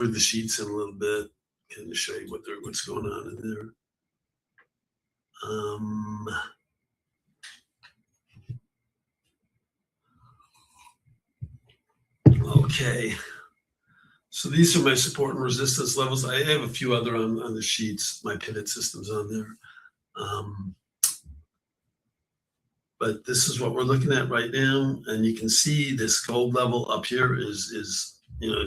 through the sheets in a little bit, kind of show you what's going on in there. Okay, so these are my support and resistance levels. I have a few other on the sheets, my pivot systems on there. But this is what we're looking at right now, and you can see this gold level up here is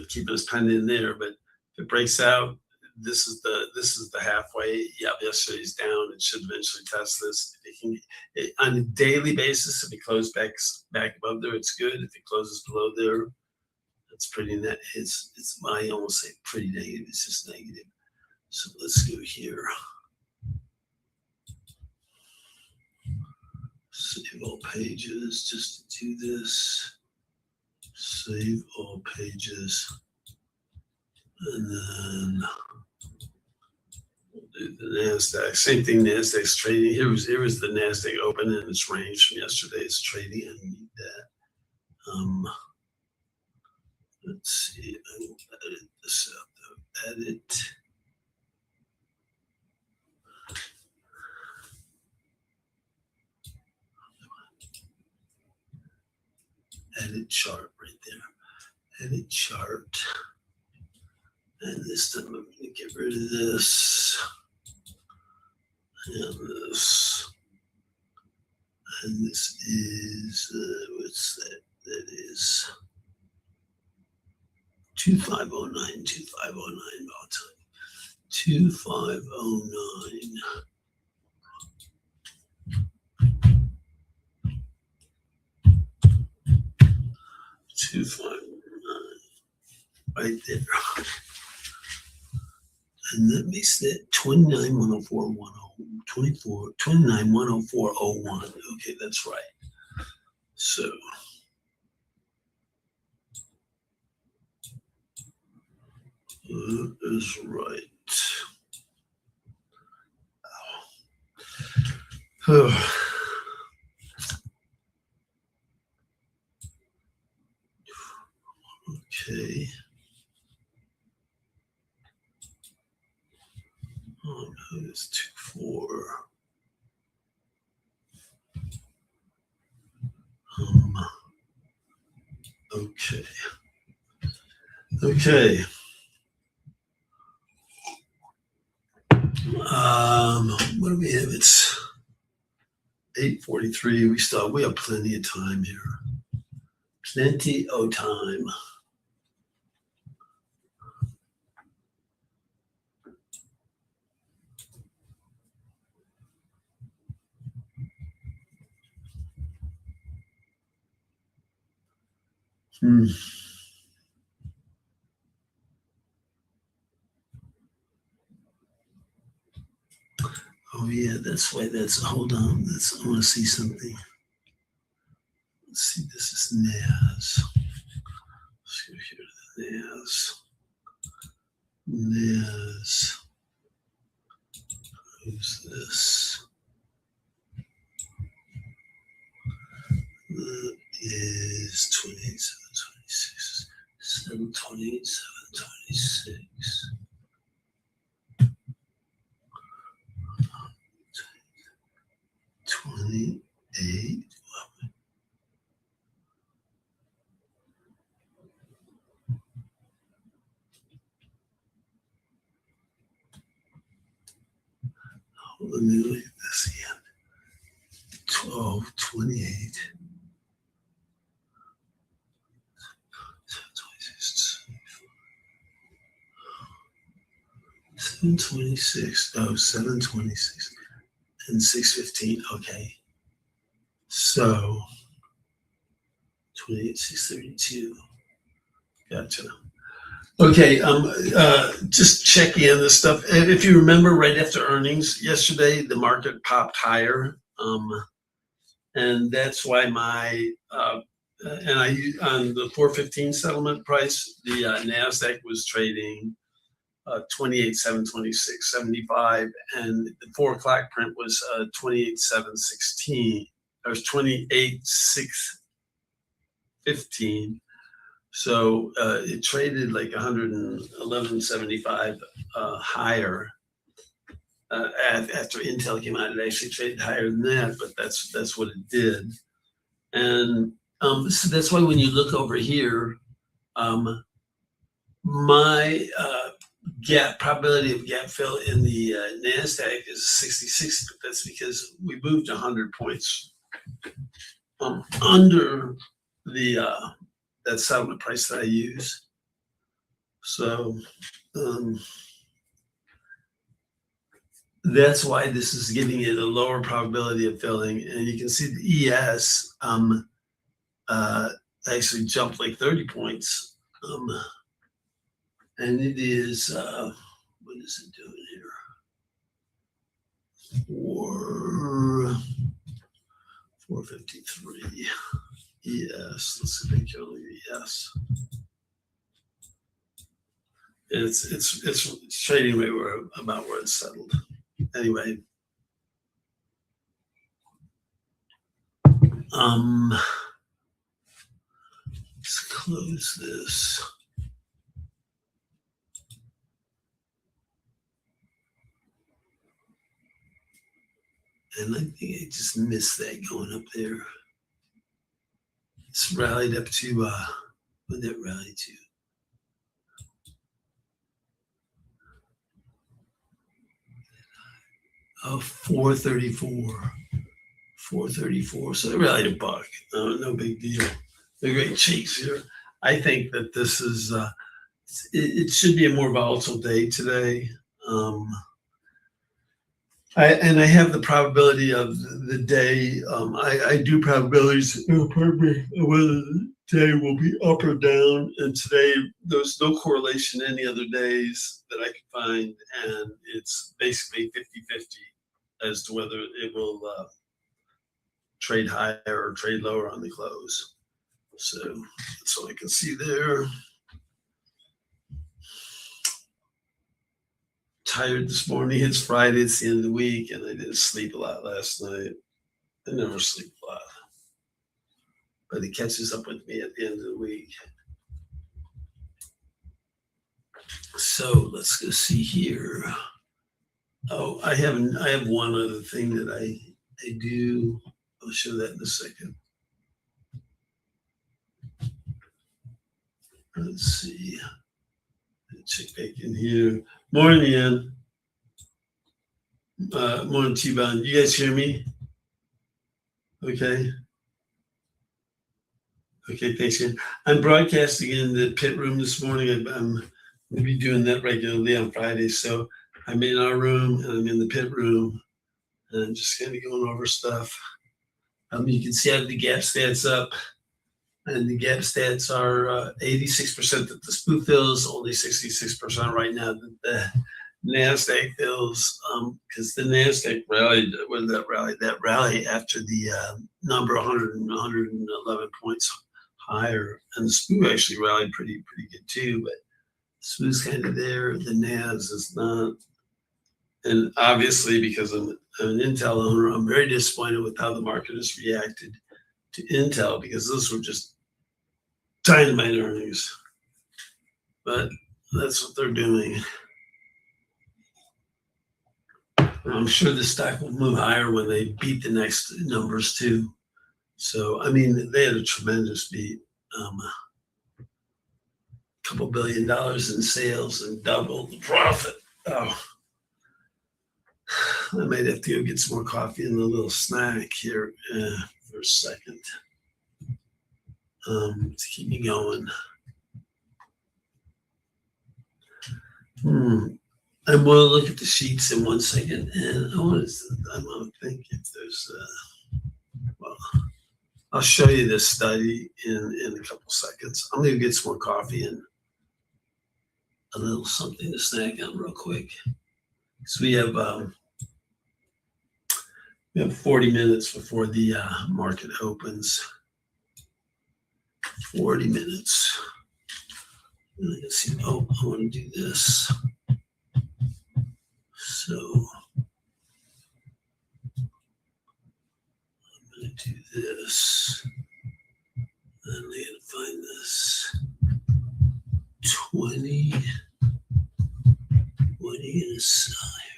keeping us pending in there. But if it breaks out, this is the halfway. Yeah, yesterday's down. It should eventually test this. On a daily basis, if it closes back above there, it's good. If it closes below there, it's pretty net. It's I almost say pretty negative. It's just negative. So let's go here. Save all pages just to do this. Save all pages. And then we'll do the NASDAQ. Same thing, NASDAQ's trading. Here was the NASDAQ open in its range from yesterday's trading. I need that. Let's see. I will edit this out though. Edit. Edit chart right there. Edit chart. And this time I'm going to get rid of this. And this. And this is, what's that? That is 2509, 2509 all time. 2509. 2509. Right there. And that makes that 29,104,10, 29,104,01. Okay, that's right. So that is right. Oh. Okay. Oh no, it's 2-4. Okay. Okay. What do we have? It's 8:43. We have plenty of time here. Plenty of time. Oh yeah, that's why hold on. I want to see something. Let's see, this is NAS. Let's go here to the NAS. NAS. Who's this? That is 28, 726. 728, 726. 28. Let me look at this again. 12, 28. 726. Oh, 726 and 615. Okay. So 28, 632. Gotcha. Okay, just checking on this stuff. If you remember, right after earnings yesterday, the market popped higher, and that's why my and I on the 415 settlement price, the Nasdaq was trading 28,726.75, and the 4 o'clock print was 28,716. There's 28,615. So it traded like 111.75 higher after Intel came out. It actually traded higher than that, but that's what it did. And so that's why when you look over here, my probability of gap fill in the NASDAQ is 66, but that's because we moved 100 points under the that settlement price that I use. So that's why this is giving it a lower probability of filling. And you can see the ES actually jumped like 30 points. And it is, what is it doing here? 453. Yes, let's see if I can only yes. It's trading right about where it's settled. Anyway, let's close this. And I think I just missed that going up there. It's rallied up to, what did it rally to? Oh, 434. 434. So it rallied $1. No big deal. The great cheeks here. I think that this is, it should be a more volatile day today. I have the probability of the day. I do probabilities. Pardon me, whether the day will be up or down. And today there's no correlation any other days that I can find, and it's basically 50-50 as to whether it will trade higher or trade lower on the close. So that's all I can see there. Tired this morning. It's Friday. It's the end of the week, and I didn't sleep a lot last night. I never sleep a lot, but it catches up with me at the end of the week. So let's go see here. Oh, I have one other thing that I do. I'll show that in a second. Let's see. Check back in here. Morning, Ian. Morning, T-Bone. You guys hear me? Okay. Okay, thanks, Ian. I'm broadcasting in the pit room this morning. I'm going to be doing that regularly on Fridays. So I'm in our room and I'm in the pit room, and I'm just kind of going over stuff. You can see I have the gap stats up, and the gap stats are 86% that the SPY fills, only 66% right now that the NASDAQ fills, because the NASDAQ rallied. When that rally? That rally after the number 111 points higher, and the SPY actually rallied pretty good too. But SPY's kind of there. The NAS is not. And obviously, because I'm an Intel owner, I'm very disappointed with how the market has reacted to Intel, because those were just dynamite earnings. But that's what they're doing. I'm sure the stock will move higher when they beat the next numbers too. So, I mean, they had a tremendous beat. Couple $2 billion in sales and doubled the profit. Oh, I might have to go get some more coffee and a little snack here for a second to keep me going. I'm going to look at the sheets in 1 second, and I want to think if there's, well, I'll show you this study in a couple seconds. I'm going to get some more coffee and a little something to snack on real quick. So we have 40 minutes before the market opens. 40 minutes. Let's see. Oh, I want to do this. So I'm going to do this. And I got to find this. you gonna sell here?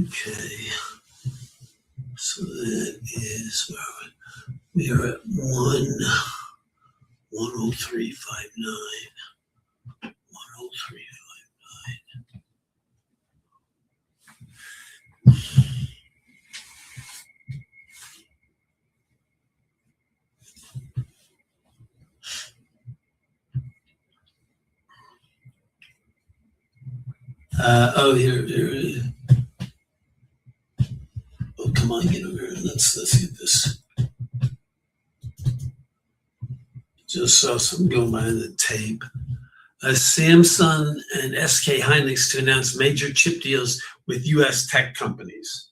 Okay. So that is where we are at 103.59. 103.59. Oh, here. Oh, come on, get over here. Let's get this. Just saw something going by the tape. Samsung and SK Hynix to announce major chip deals with U.S. tech companies.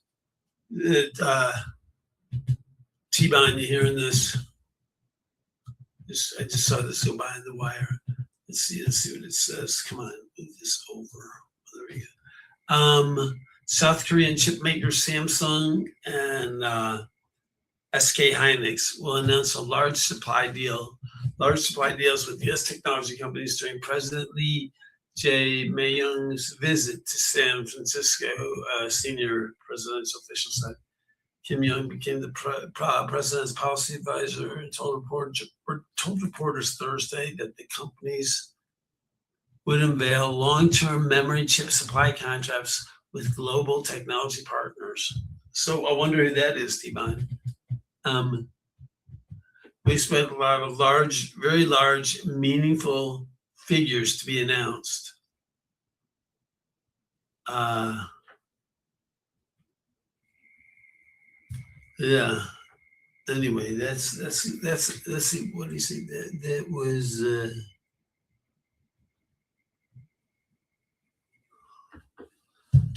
T-Bone, you hearing this? I just saw this go by the wire. Let's see what it says. Come on, move this over. There we go. South Korean chip maker Samsung and SK Hynix will announce large supply deals with U.S. technology companies during President Lee Jae-myung's visit to San Francisco. Senior presidential official said Kim Jong became the president's policy advisor and told reporters Thursday that the companies would unveil long-term memory chip supply contracts with global technology partners. So I wonder who that is, T-Bone. We expect a lot of very large, meaningful figures to be announced. Yeah. Anyway, let's see. What do you say? That was.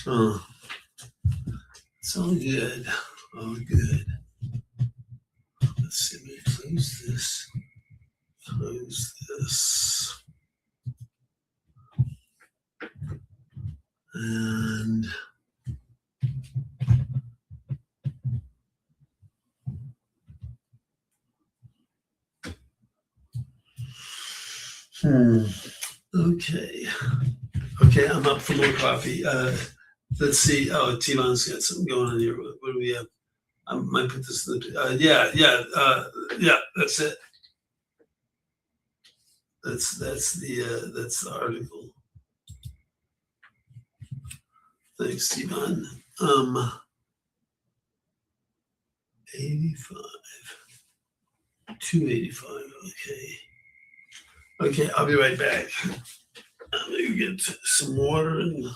Oh, it's all good. All good. Let's see. Let me close this. Close this. And okay, I'm up for more coffee. Let's see. Oh, T-Bone's got something going on here. What do we have? I might put this in the yeah, that's it. That's the article. Thanks, T-Bone. 85. 285. Okay, I'll be right back. I'm gonna get some water and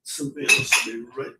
something else. I'll be right back.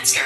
Metzger.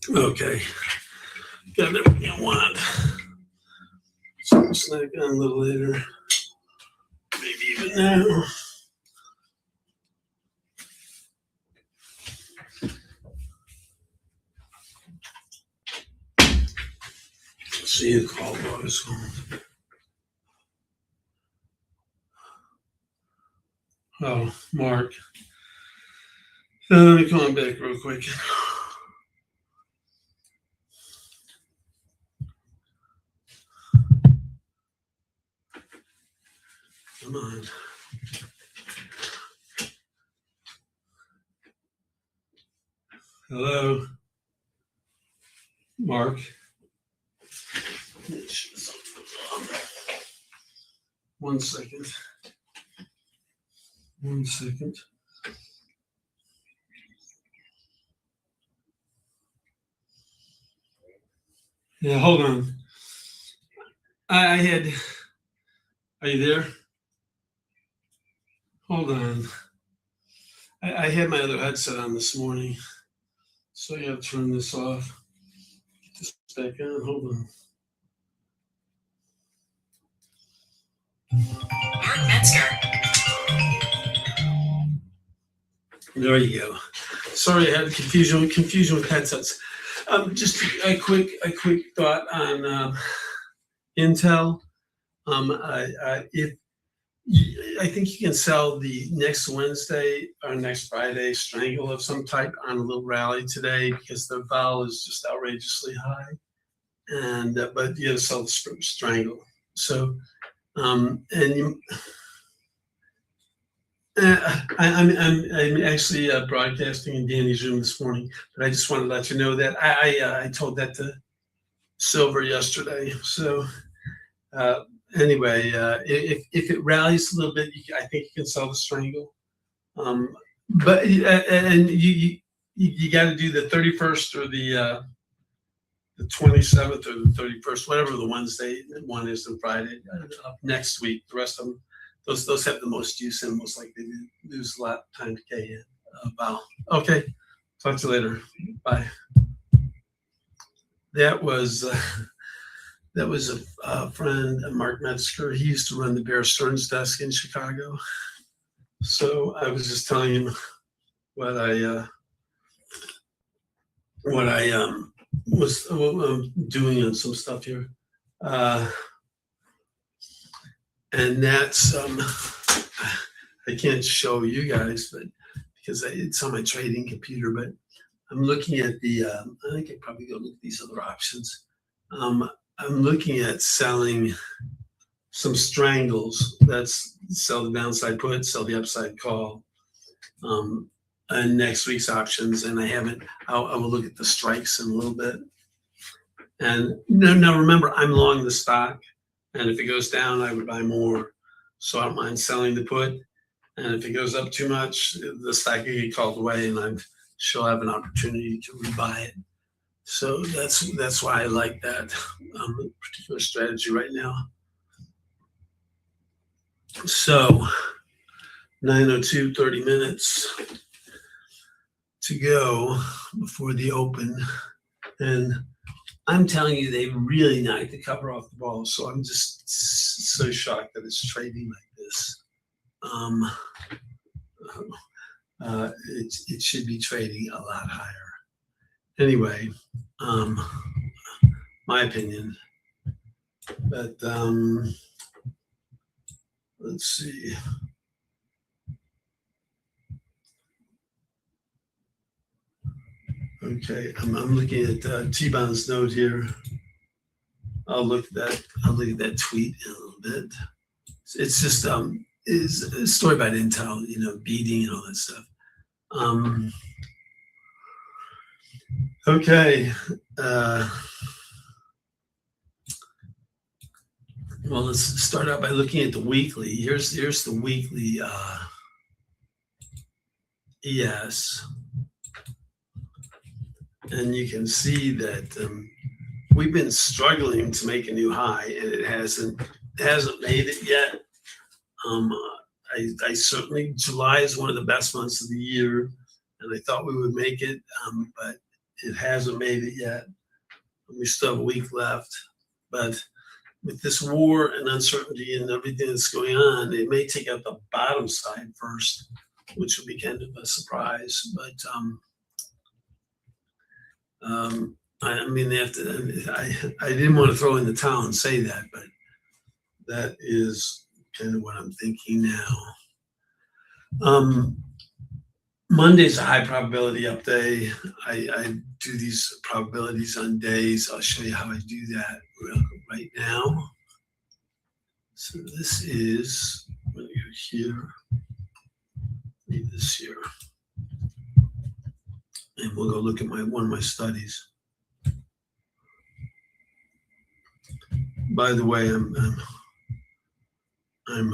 Okay, got everything I want. So I'll snack on a little later, maybe even now. See you call boys. Oh, Mark. Let me call him back real quick. Come on. Hello, Mark. One second. 1 second. Yeah, hold on. I had. Are you there? Hold on. I had my other headset on this morning, so I got to turn this off. Get this back on. Hold on. Mark Metzger. There you go. Sorry, I had confusion with headsets. Just a quick thought on Intel. I think you can sell the next Wednesday or next Friday strangle of some type on a little rally today because the vol is just outrageously high, and but you got to sell the strangle. So, and you. I'm actually broadcasting in Danny's room this morning, but I just wanted to let you know that I told that to Silver yesterday. So anyway, if it rallies a little bit, I think you can sell the strangle. But and you got to do the 31st or the 27th or the 31st, whatever the Wednesday one is, and Friday next week. The rest of them. Those have the most use and most likely to lose a lot of time to K in. Wow. Okay. Talk to you later. Bye. That was a friend, Mark Metzger. He used to run the Bear Stearns desk in Chicago. So I was just telling him what I was doing on some stuff here. And that's I can't show you guys, but because it's on my trading computer. But I'm looking at the. I think I probably go look at these other options. I'm looking at selling some strangles. That's sell the downside put, sell the upside call, and next week's options. And I haven't. I will look at the strikes in a little bit. And no, remember, I'm long the stock. And if it goes down, I would buy more. So I don't mind selling the put. And if it goes up too much, the stock can get called away, and she'll have an opportunity to rebuy it. So that's why I like that particular strategy right now. So 9:02, 30 minutes to go before the open, and I'm telling you, they really knocked the cover off the ball. So I'm just so shocked that it's trading like this. It should be trading a lot higher. Anyway, my opinion. But Let's see. Okay, I'm looking at T-Bone's note here. I'll look at that tweet in a little bit. It's just is a story about Intel, beating and all that stuff. Okay. Well, let's start out by looking at the weekly. Here's the weekly ES, and you can see that we've been struggling to make a new high, and it hasn't made it yet. I certainly, July is one of the best months of the year, and I thought we would make it, but it hasn't made it yet. We still have a week left, but with this war and uncertainty and everything that's going on, it may take out the bottom side first, which would be kind of a surprise. But I mean, I didn't want to throw in the towel and say that, but that is kind of what I'm thinking now. Monday's a high probability up day. I do these probabilities on days. I'll show you how I do that right now. So this is, I'm going to go here, leave this here, and we'll go look at one of my studies. By the way, I'm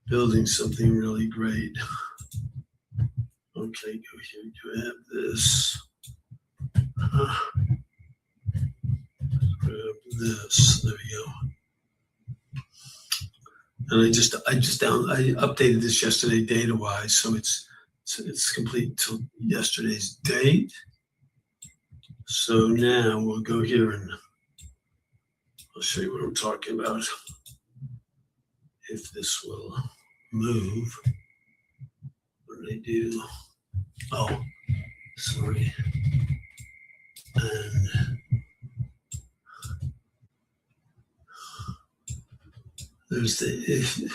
building something really great. Okay, go here, grab this. Grab this, there we go. And I updated this yesterday data-wise, so it's complete till yesterday's date. So now we'll go here and I'll show you what I'm talking about. If this will move. What did I do? Oh, sorry. And there's the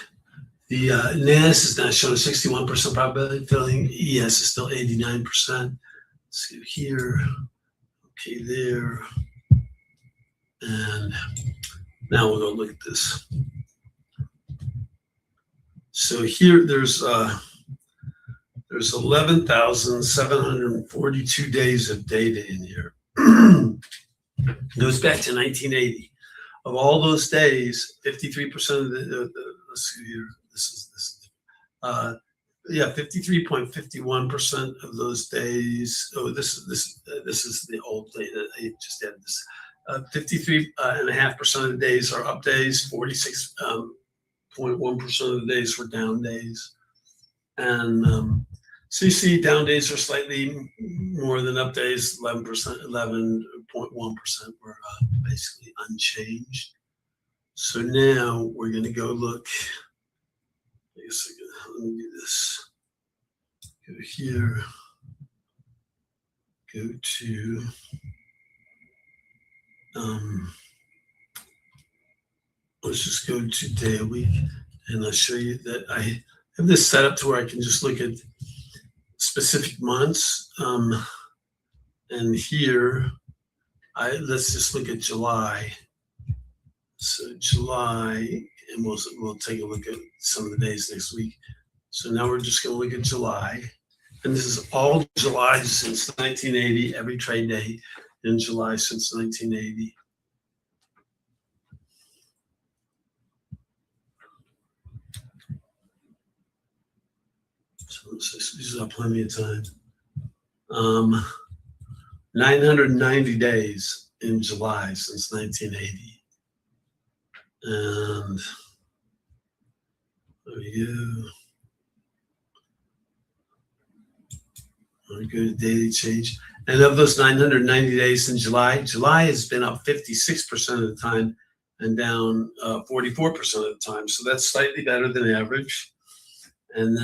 NAS is not showing 61% probability of filling. ES is still 89%. Let's go here. Okay, there. And now we'll go look at this. So here there's 11,742 days of data in here. It goes back to 1980. Of all those days, 53% of the let's see here. This is 53.51% of those days. Oh, this is the old data. I just added this. 53.5% of the days are up days. 46.1% of the days were down days. And so you see down days are slightly more than up days. 11.1% were basically unchanged. So now we're going to go look. Wait a second. Let me do this. Go here. Go to let's just go to day a week, and I'll show you that I have this set up to where I can just look at specific months. And here, let's just look at July. So July, and we'll take a look at some of the days next week. So now we're just going to look at July, and this is all July since 1980. Every trade day in July since 1980. So this is plenty of time. 990 days in July since 1980. And there we go. Very good daily change. And of those 990 days in July, July has been up 56% of the time and down 44% of the time. So that's slightly better than average. And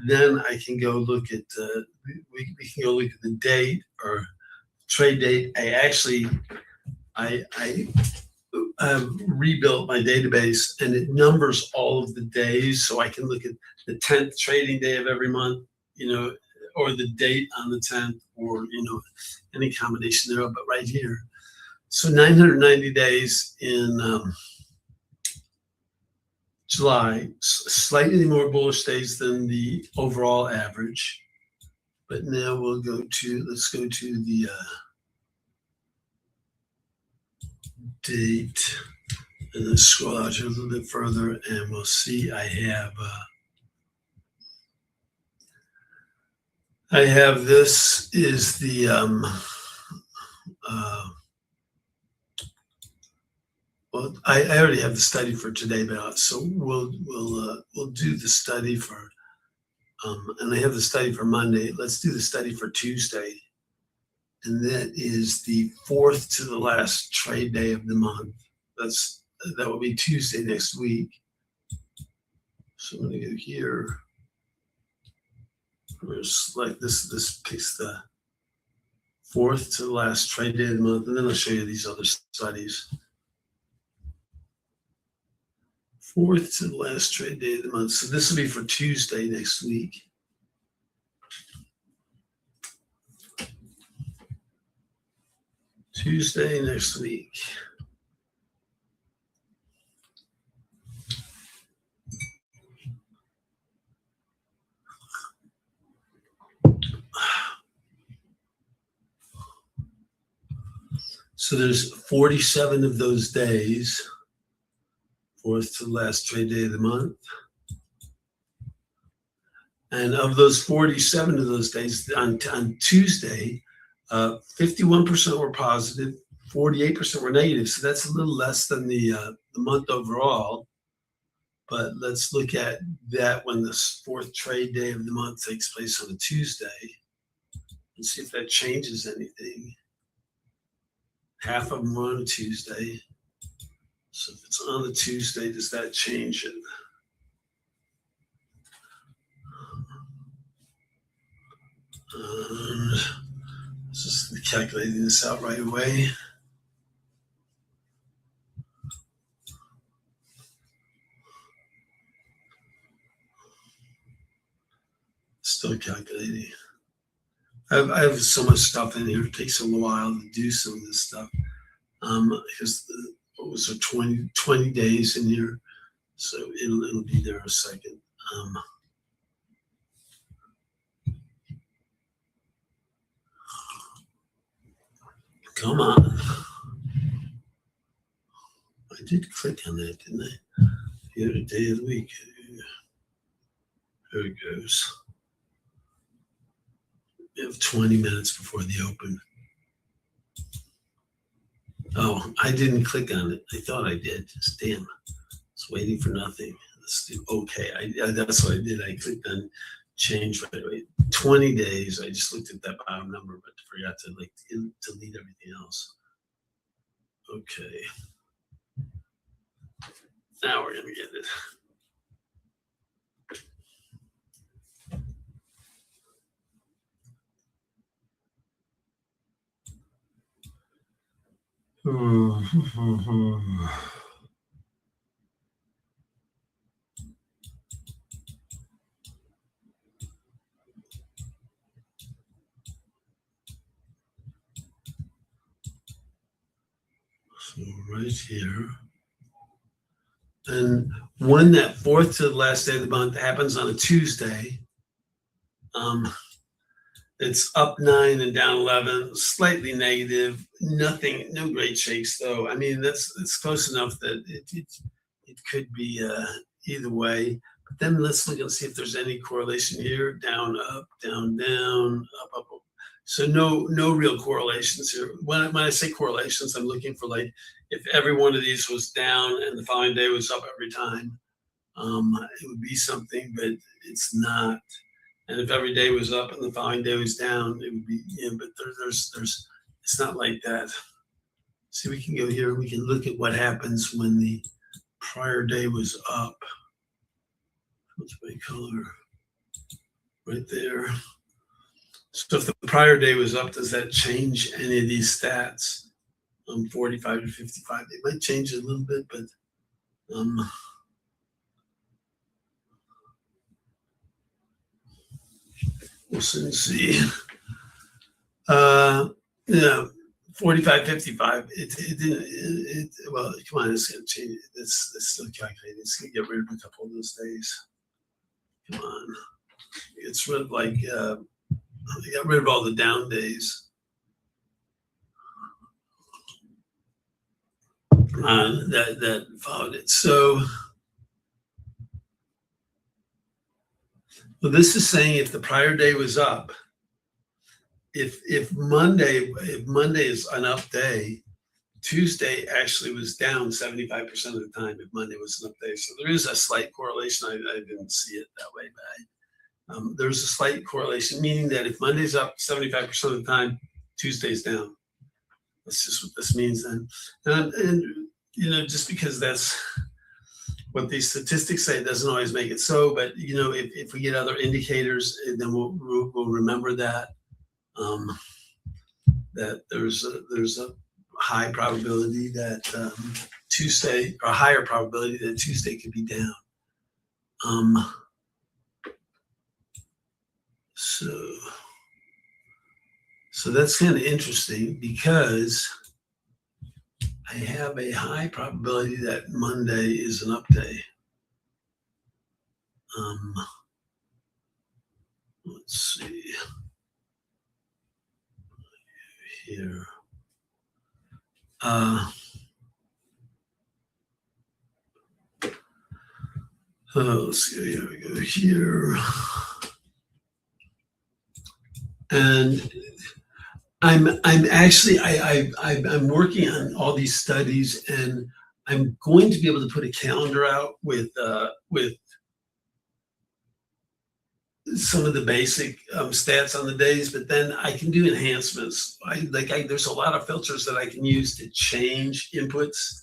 then I can go look at we can go look at the date or trade date. I rebuilt my database, and it numbers all of the days, so I can look at the 10th trading day of every month, or the date on the 10th, or any combination thereof. But right here, so 990 days in July, slightly more bullish days than the overall average. But now let's go to the date, and then scroll out here a little bit further, and we'll see I have this is the well, I already have the study for today, but so we'll do the study for and I have the study for Monday. Let's do the study for Tuesday, and that is the 4th to the last trade day of the month. That will be Tuesday next week. So I'm going to go here. I'm going to select this. This picks the 4th to the last trade day of the month, and then I'll show you these other studies. 4th to the last trade day of the month. So this will be for Tuesday next week. Tuesday next week. So there's 47 of those days. 4th to the last trade day of the month. And of those 47 of those days, on Tuesday, 51% were positive, 48% were negative. So that's a little less than the month overall. But let's look at that when the 4th trade day of the month takes place on a Tuesday, and see if that changes anything. Half of them were on a Tuesday. So if it's on a Tuesday, does that change it? Just calculating this out right away. Still calculating. I have so much stuff in here. It takes a while to do some of this stuff. Because what was there, 20 days in here? So it'll be there in a second. Come on. I did click on that, didn't I? The other day of the week. There it goes. We have 20 minutes before the open. Oh, I didn't click on it. I thought I did. Just damn. It's waiting for nothing. Let's do okay. That's what I did. I clicked on change right away. 20 days. I just looked at that bottom number, but forgot to delete everything else. Okay. Now we're gonna get it. So right here. And when that 4th to the last day of the month happens on a Tuesday, it's up 9 and down 11, slightly negative, nothing, no great shakes though. I mean, it's close enough that it could be either way. But then let's look and see if there's any correlation here, down, up, down, down, up, up, up. So no real correlations here. When I say correlations, I'm looking for like if every one of these was down and the following day was up every time, it would be something, but it's not. And if every day was up and the following day was down, it would be, but there's it's not like that. See, we can go here, we can look at what happens when the prior day was up. What's my color? Right there. So if the prior day was up, does that change any of these stats? 45 to 55. They might change it a little bit, but we'll soon see. Yeah, 45, 55. It didn't. Well, come on, it's gonna change. It's still calculating. It's gonna get rid of a couple of those days. Come on, it's sort of like they got rid of all the down days. That followed it. So, well, this is saying if the prior day was up, if Monday is an up day, Tuesday actually was down 75% of the time if Monday was an up day. So there is a slight correlation. I didn't see it that way, but there's a slight correlation, meaning that if Monday's up 75% of the time, Tuesday's down. That's just what this means then. And you know, just because that's what these statistics say, doesn't always make it so. But you know, if we get other indicators, then we'll remember that that there's a high probability that Tuesday, or a higher probability that Tuesday could be down. So that's kind of interesting because I have a high probability that Monday is an up day. Let's see here. Let's see. Here we go here. And I'm actually I'm working on all these studies, and I'm going to be able to put a calendar out with some of the basic stats on the days, but then I can do enhancements. There's a lot of filters that I can use to change inputs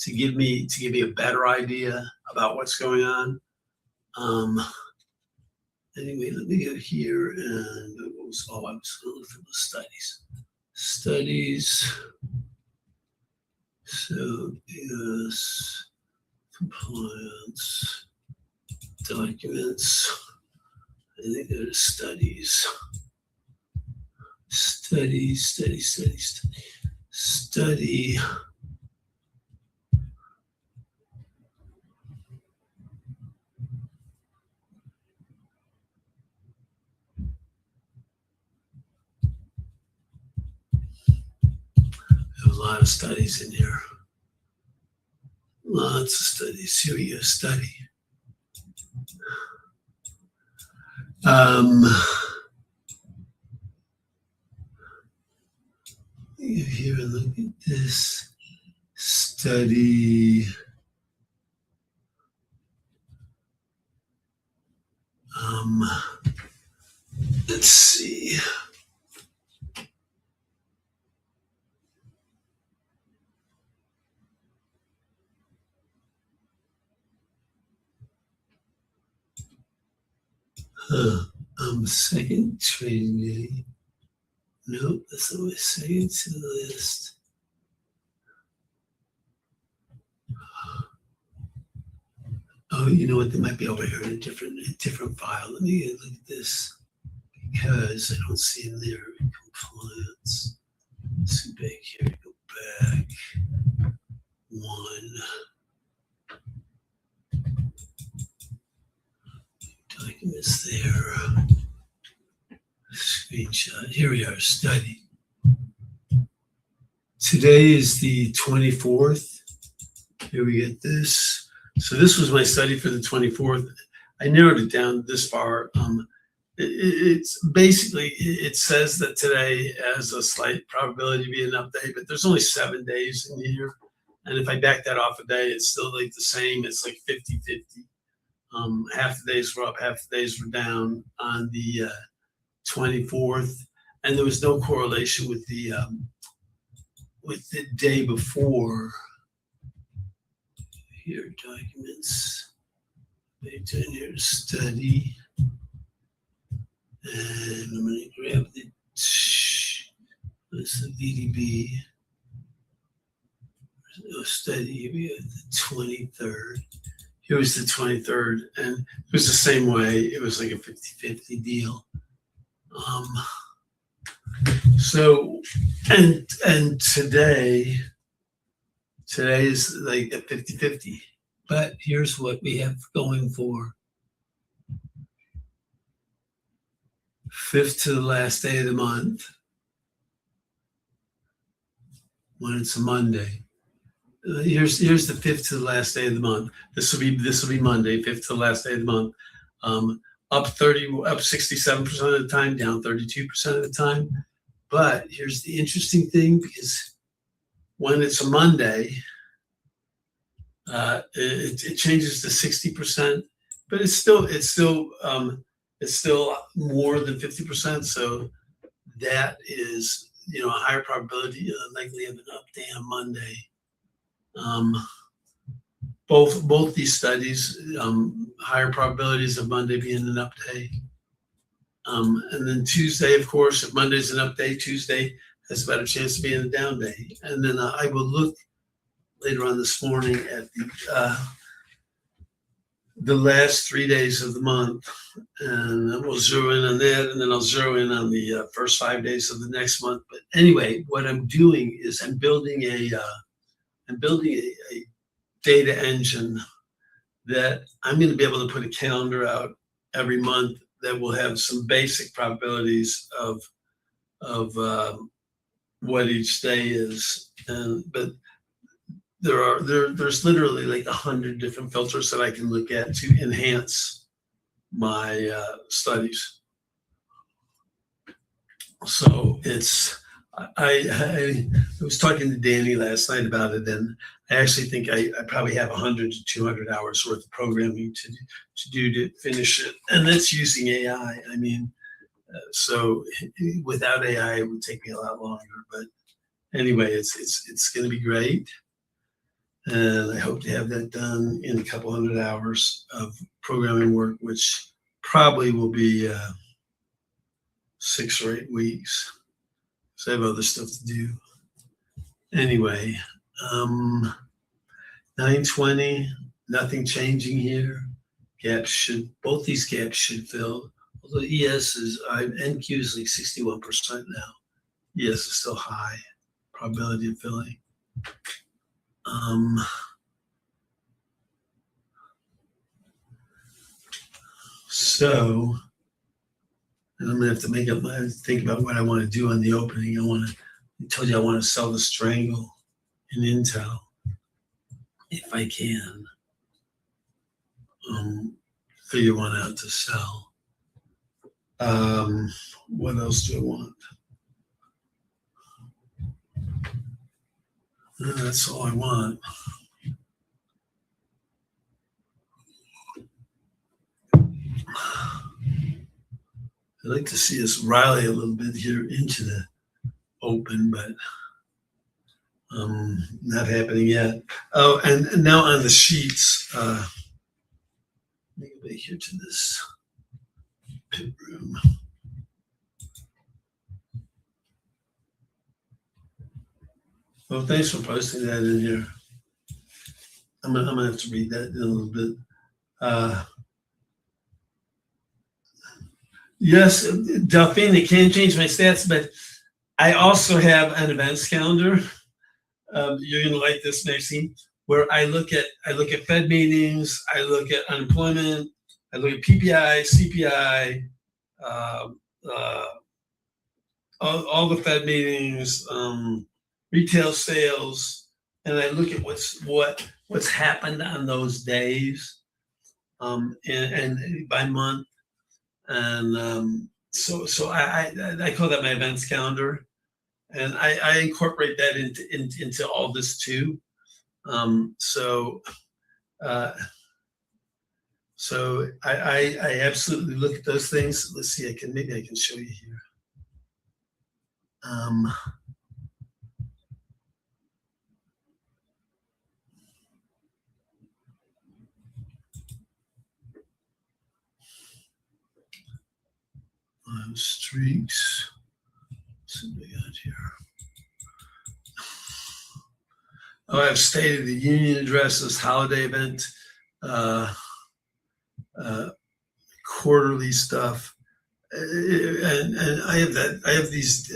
to give me a better idea about what's going on. Anyway, let me go here and I was going to look for the studies. Studies. So yes, compliance, documents. I think there's studies. Study. There's a lot of studies in here. Lots of studies. Here we go, study. Here, look at this study. Let's see. Second trading day. Nope, that's not my second to the list. Oh, you know what? They might be over here in a different file. Let me look at this because I don't see in there compliance. Let's go back here. Go back. One. Documents there. Screenshot. Here we are. Study. Today is the 24th. Here we get this. So this was my study for the 24th. I narrowed it down this far. It's basically, it says that today has a slight probability to be an up day, but there's only 7 days in the year. And if I back that off a day, it's still like the same. It's like 50-50. Half the days were up, half the days were down on the 24th. And there was no correlation with the day before. Here, documents. Back down here to study. And I'm going to grab the VDB. study the 23rd. Here was the 23rd, and it was the same way. It was like a 50-50 deal. So, and today is like a 50-50. But here's what we have going for. 5th to the last day of the month, when it's a Monday. Here's the 5th to the last day of the month. This will be Monday, 5th to the last day of the month. Up 67% of the time, down 32% of the time. But here's the interesting thing, because when it's a Monday, it changes to 60%, but it's still more than 50%. So that is, a higher probability, likely of an up day on Monday. Both these studies, higher probabilities of Monday being an up day. And then Tuesday, of course, if Monday's an up day, Tuesday has a better chance of being a down day. And then I will look later on this morning at the last 3 days of the month, and we'll zero in on that, and then I'll zero in on the first 5 days of the next month. But anyway, what I'm doing is I'm building a data engine that I'm going to be able to put a calendar out every month that will have some basic probabilities of what each day is. But there's literally like 100 different filters that I can look at to enhance my studies. So I was talking to Danny last night about it, and I actually think I probably have 100 to 200 hours worth of programming to do to finish it, and that's using AI. I mean, so without AI, it would take me a lot longer. But anyway, it's going to be great, and I hope to have that done in a couple hundred hours of programming work, which probably will be 6 or 8 weeks. So I have other stuff to do. Anyway, 920, nothing changing here. Both these gaps should fill. Although ES NQ is like 61% now. ES is still high, probability of filling. So, and I'm gonna have to think about what I want to do on the opening. I told you I want to sell the strangle in Intel if I can. Figure one out to sell. What else do I want? That's all I want. I'd like to see us rally a little bit here into the open, but not happening yet. Oh, and now on the sheets, let me go back here to this pit room. Well, thanks for posting that in here. I'm gonna have to read that in a little bit. Yes, Delphine, it can change my stats, but I also have an events calendar. You're gonna like this, Maxine, where I look at Fed meetings, I look at unemployment, I look at PPI, CPI, all the Fed meetings, retail sales, and I look at what's happened on those days, and by month. And so I call that my events calendar, and I incorporate that into all this too. So I absolutely look at those things. Let's see, maybe I can show you here. Streaks. Let's see what we got here. Oh, I have State of the Union addresses, holiday event, uh, uh, quarterly stuff. And I have that. I have these.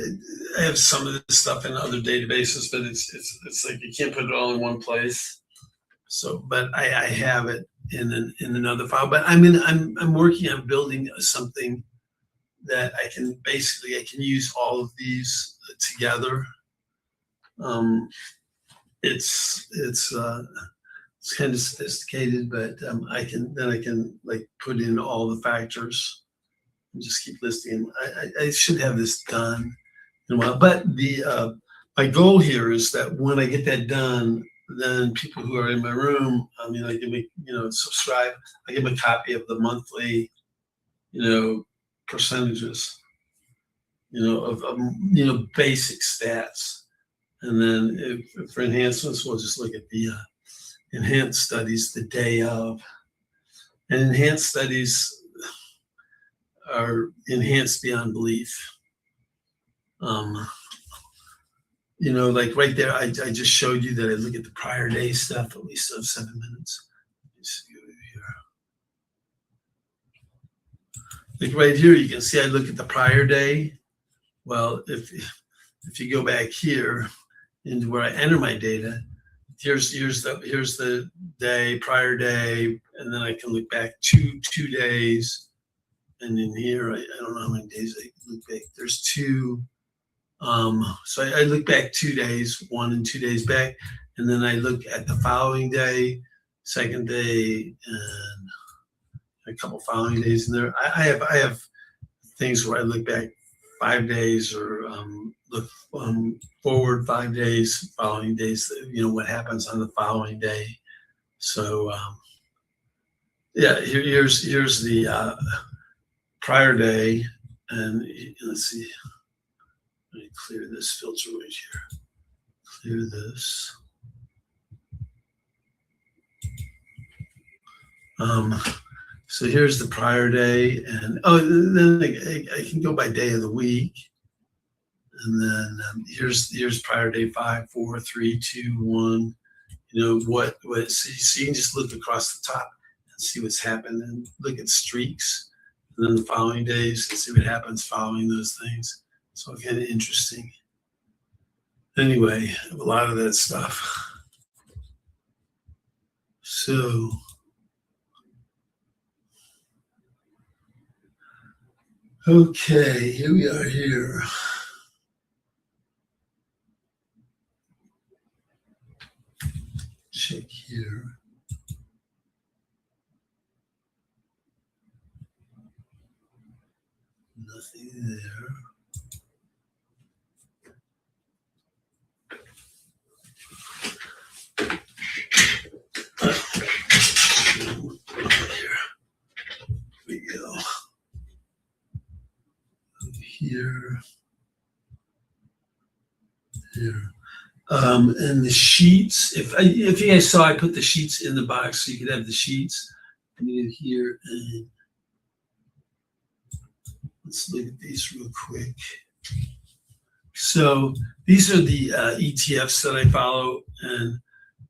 I have some of this stuff in other databases, but it's like you can't put it all in one place. So, but I have it in another file. But I'm working on building something that I can use all of these together. It's kind of sophisticated, but I can like put in all the factors and just keep listing them. I should have this done in a while. But my goal here is that when I get that done, then people who are in my room, I give me, subscribe. I give them a copy of the monthly, percentages, of basic stats. And then if for enhancements, we'll just look at the enhanced studies the day of. And enhanced studies are enhanced beyond belief. Like right there, I just showed you that I look at the prior day stuff, at least of 7 minutes. Let's see over here. Like right here, you can see I look at the prior day. Well, if you go back here into where I enter my data, here's the day, prior day, and then I can look back two days. And in here, I don't know how many days I look back. There's two. So I look back 2 days, 1 and 2 days back, and then I look at the following day, second day, and a couple following days in there. I have things where I look back 5 days or look forward 5 days, following days, what happens on the following day. So yeah, here's the prior day, and let's see. Let me clear this filter right here. Clear this. So here's the prior day, and then I can go by day of the week, and then here's prior day 5, 4, 3, 2, 1. What? So you can just look across the top and see what's happened, and look at streaks, and then the following days and see what happens following those things. So kind of interesting. Anyway, I have a lot of that stuff. So okay, here we are here. Check here. Nothing there. Here we go. Here. And the sheets. If you guys saw, I put the sheets in the box so you could have the sheets. And here, and let's look at these real quick. So these are the ETFs that I follow, and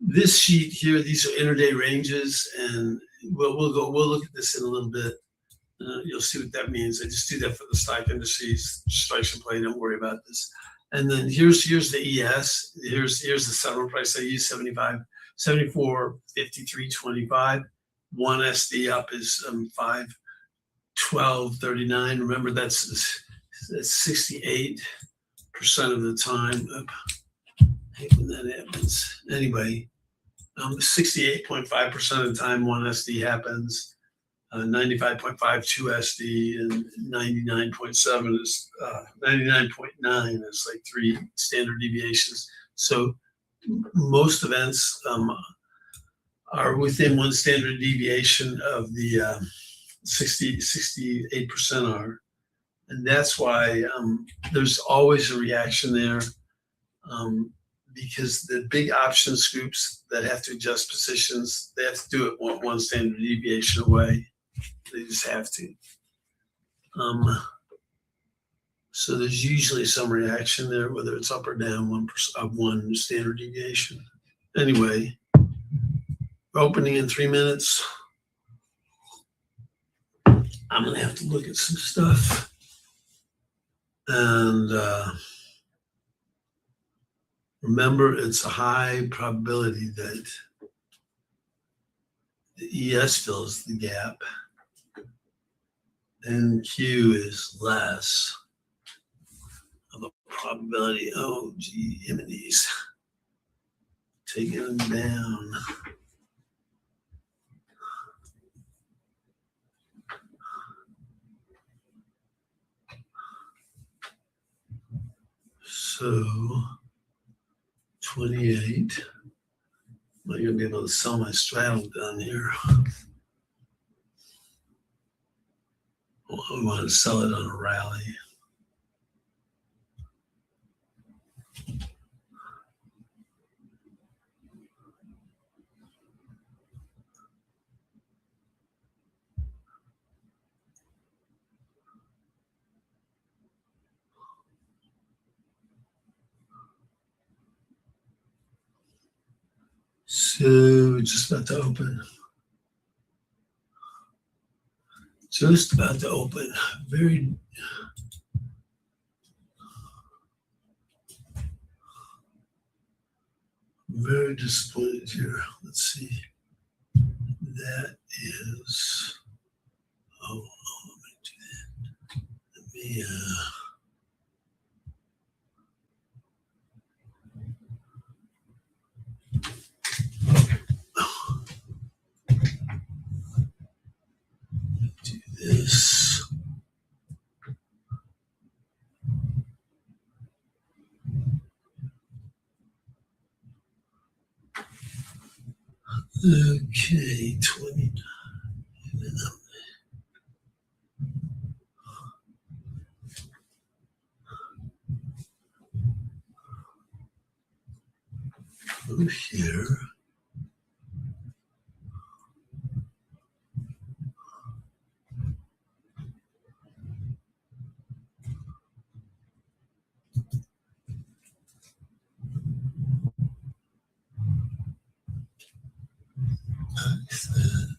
this sheet here, these are intraday ranges, and we'll look at this in a little bit. You'll see what that means. I just do that for the stock indices, strikes and play. Don't worry about this. And then here's the ES. Here's the settlement price I use, 75, 74, 53, 25. 1 SD up is 5, 12, 39. Remember that's 68% of the time. I hate when that happens. Anyway, 68.5% of the time 1 SD happens. 95.5 2 SD, and 99.7 is 99.9 is like 3 standard deviations. So most events are within 1 standard deviation of the 68% are, and that's why there's always a reaction there, because the big options groups that have to adjust positions, they have to do it 1 standard deviation away. They just have to. So there's usually some reaction there, whether it's up or down 1 standard deviation. Anyway, opening in 3 minutes. I'm going to have to look at some stuff. And remember, it's a high probability that the ES fills the gap. And Q is less of a probability. Oh, gee, Himides. Taking them down. So 28. I'm not going to be able to sell my straddle down here. Well, I want to sell it on a rally. So just about to open. Just about to open. Very disappointed here. Let's see. That is. Oh, let me do that. Let me. Do this. Okay, 29. Go here. Nice that.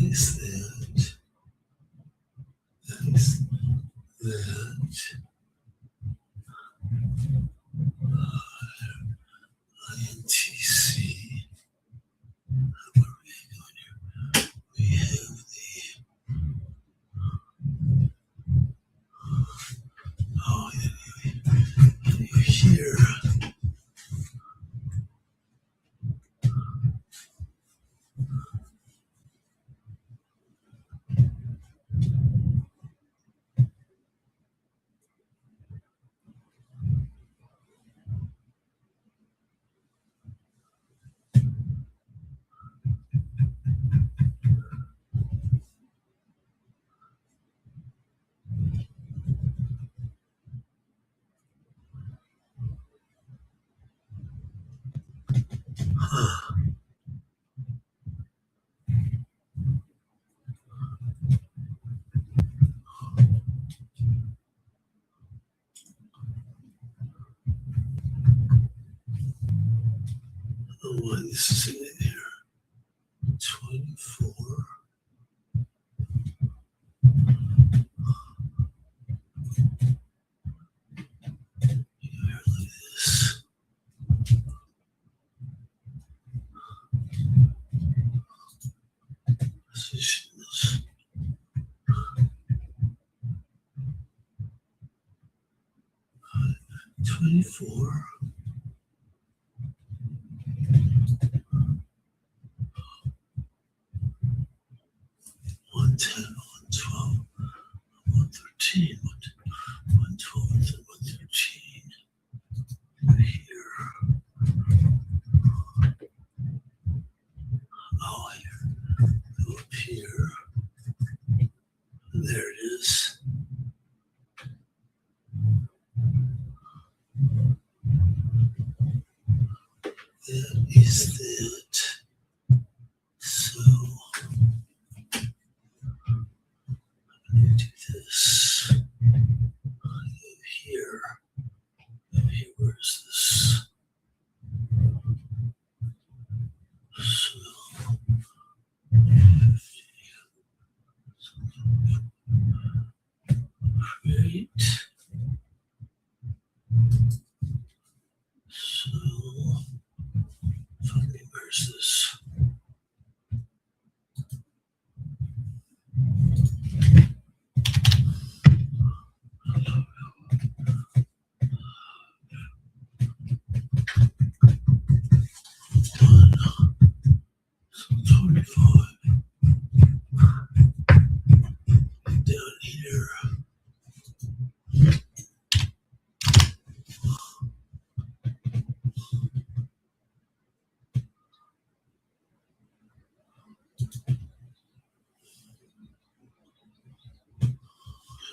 Nice that. Nice that. INTC. Where are we going here? We have the. Oh, here. Huh. Oh, why this is in here? 24. Here, like this. Positions. 24. 110, 112, 113, 112, 113. Here. Oh, here. Go up here. There it is. That is that. So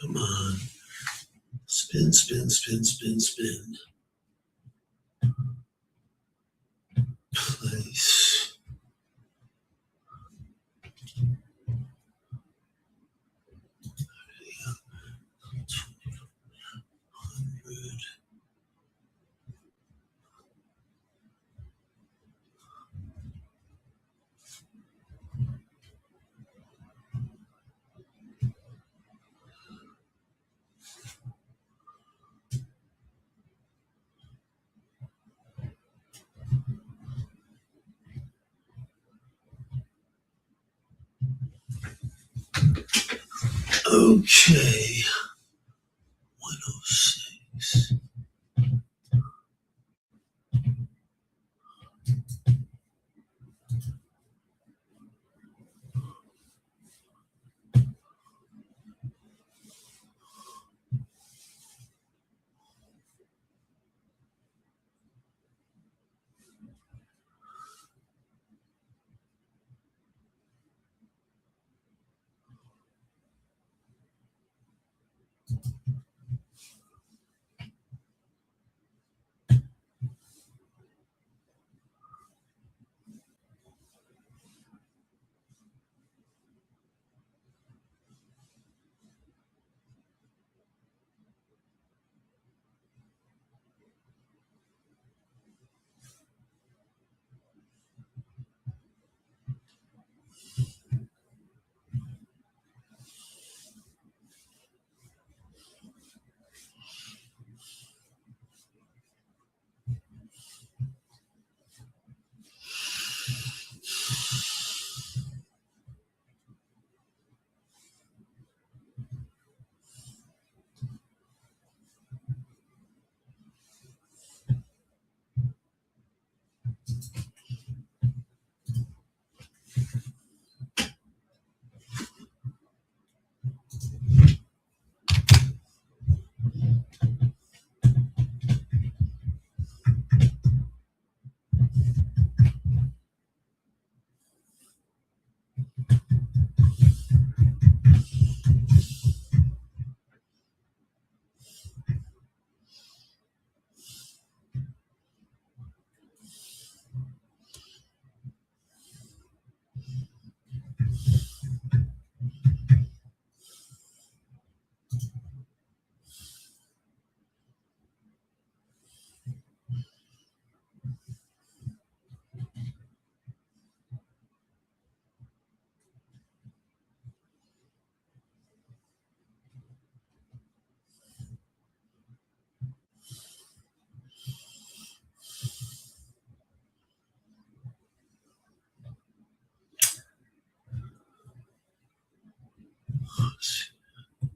Come on. Spin, spin, spin, spin, spin. Place. Okay. 106.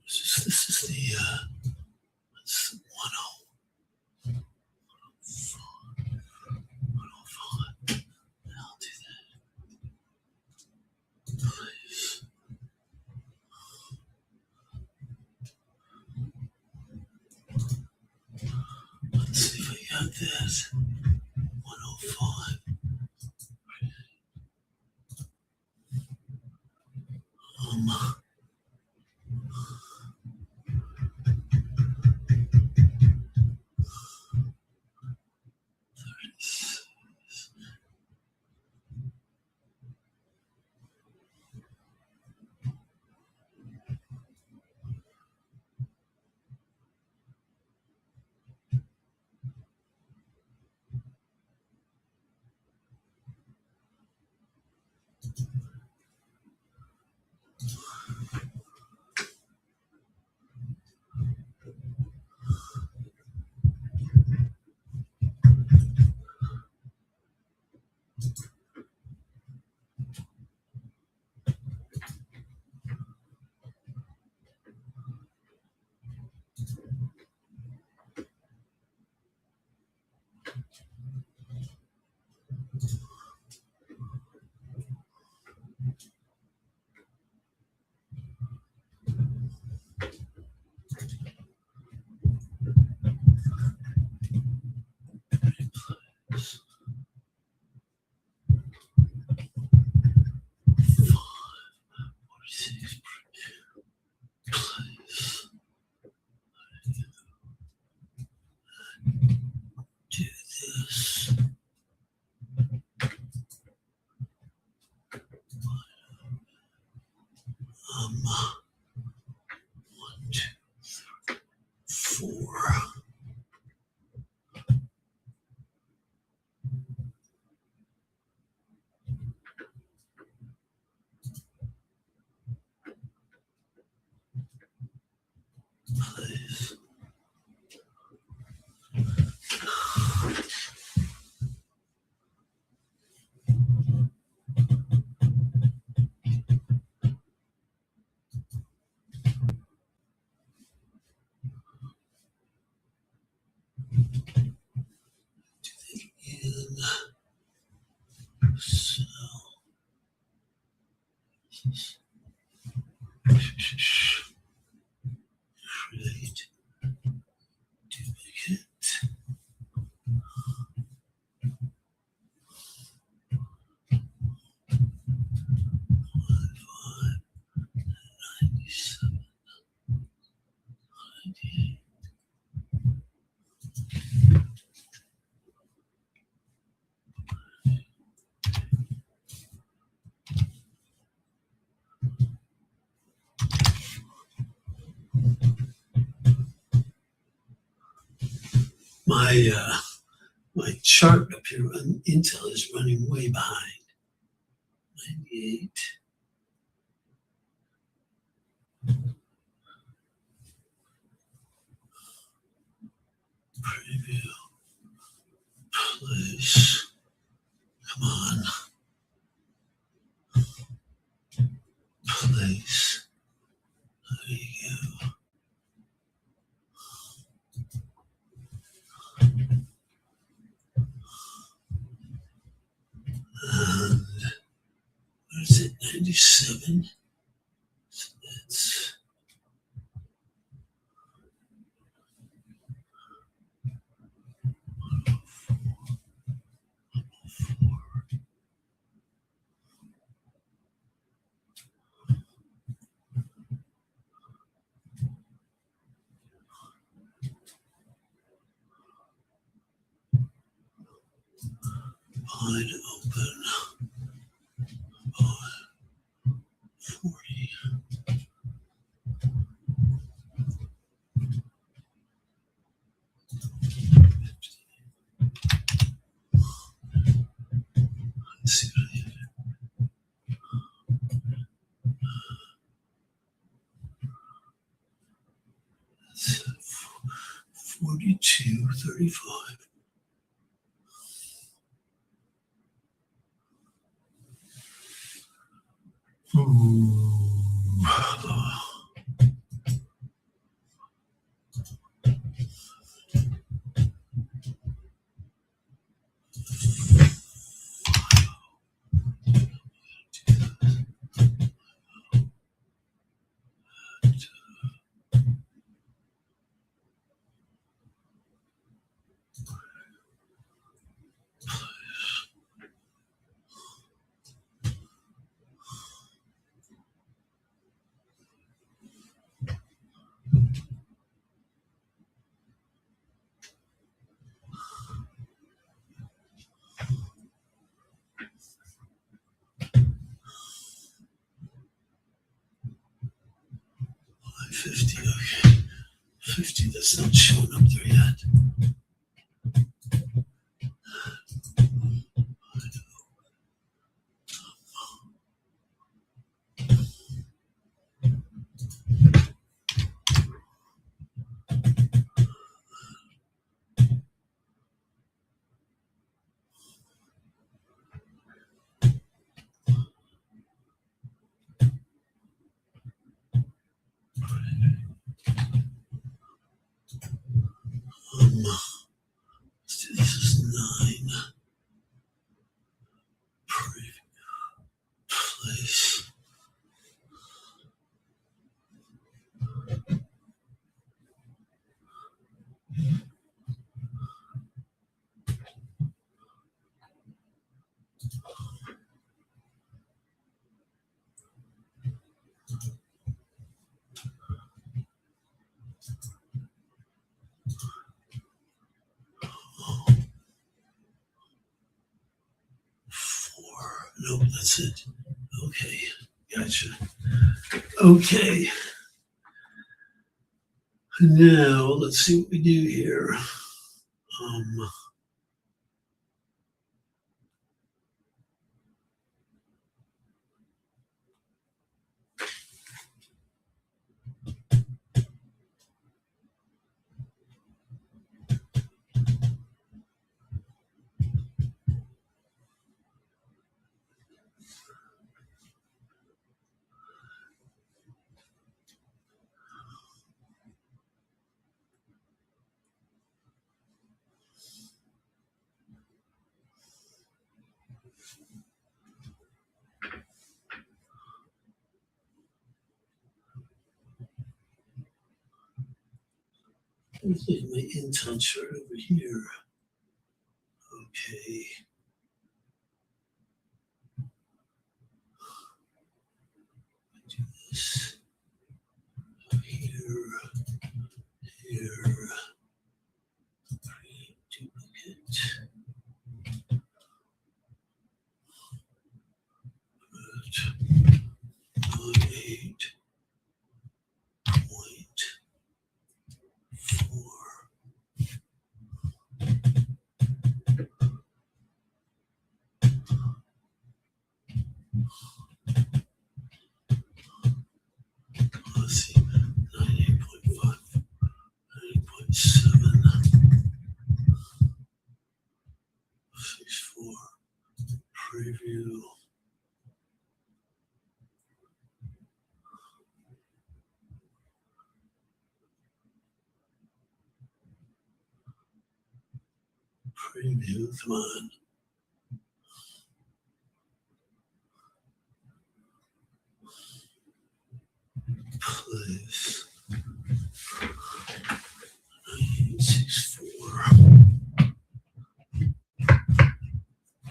This is the 105. I'll do that. Please. Let's see if we got this. 105. Um, 1, 2, 4. Place. In. So. Create duplicate. My chart up here on Intel is running way behind. 98. Preview. Place. Come on. Place. There you go. And where is it? 97. So that's 1 open. 40. Let's see what I have. 42, 35. Oh. 50, okay. 50, that's not showing up there yet. Let's do this is 9. Place. Nope, that's it. Okay, Gotcha. Okay. Now let's see what we do here. Let's look at my Intel chart over here. Okay. Do this here, here. Create duplicate. Put 8.4. Let's see, 98.5, 98.7, 64, preview. Preview, come on. Place 9864.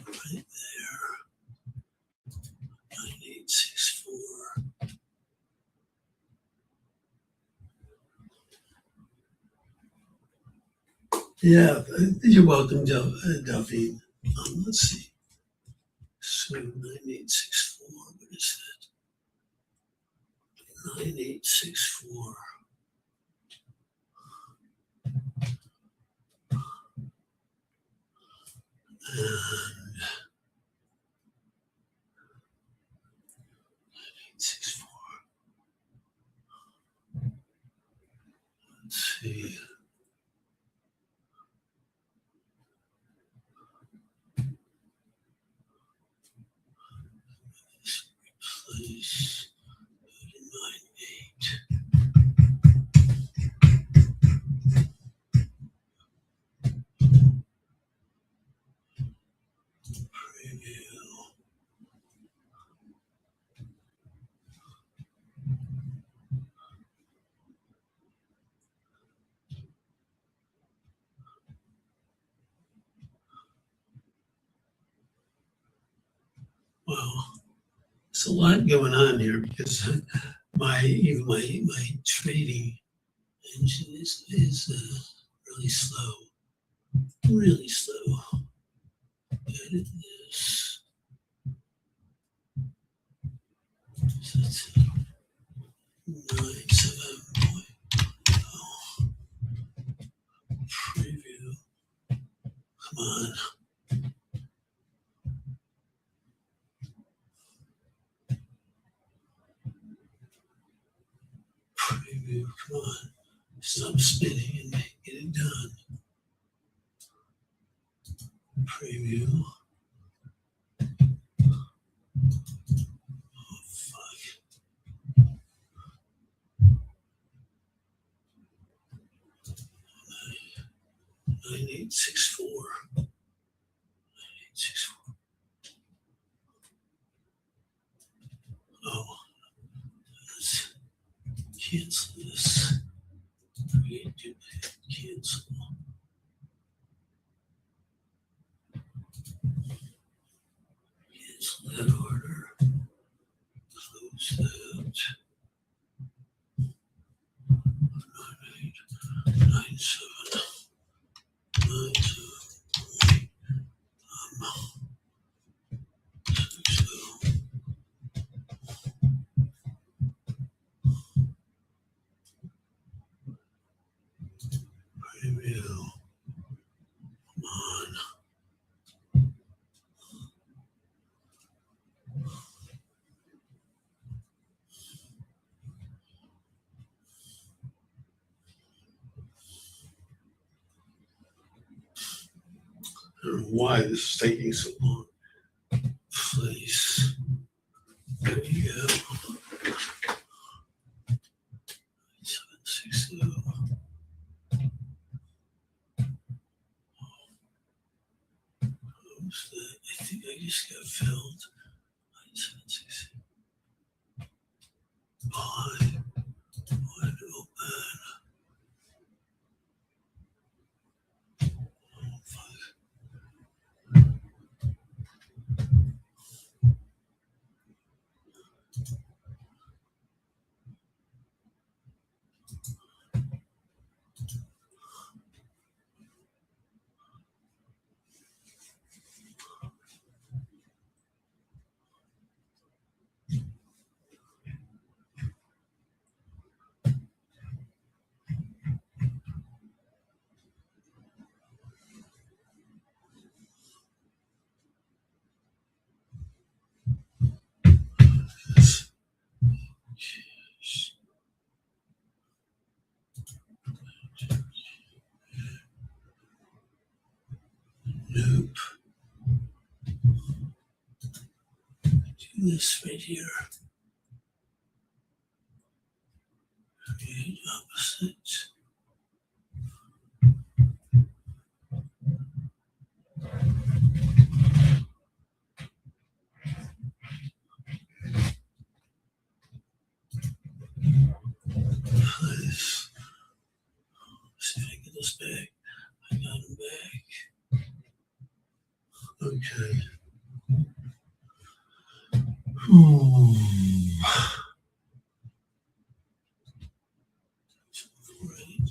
Right there. 9864. Yeah, you're welcome, Delphine. Let's see. So 9864, what is that? 9864. And 9864. Let's see. Replace 98. Preview. Well, there's a lot going on here because even my trading engine is really slow. Really slow. Edit this. So that's 97.0. Preview. Come on. Preview. Come on. Stop spinning and get it done. Preview. Oh, fuck. 9864. 9864. Oh, let's cancel this. Create duplicate. Cancel. Cancel that order. Close that. 9897. 97. I don't know why this is taking so long. Place. There you go. 760. What's that? I think I just got filled. 760. Wide open. Nope. Do this right here. Create opposite. Place. See if I can get this back. I got him back. Okay. Right.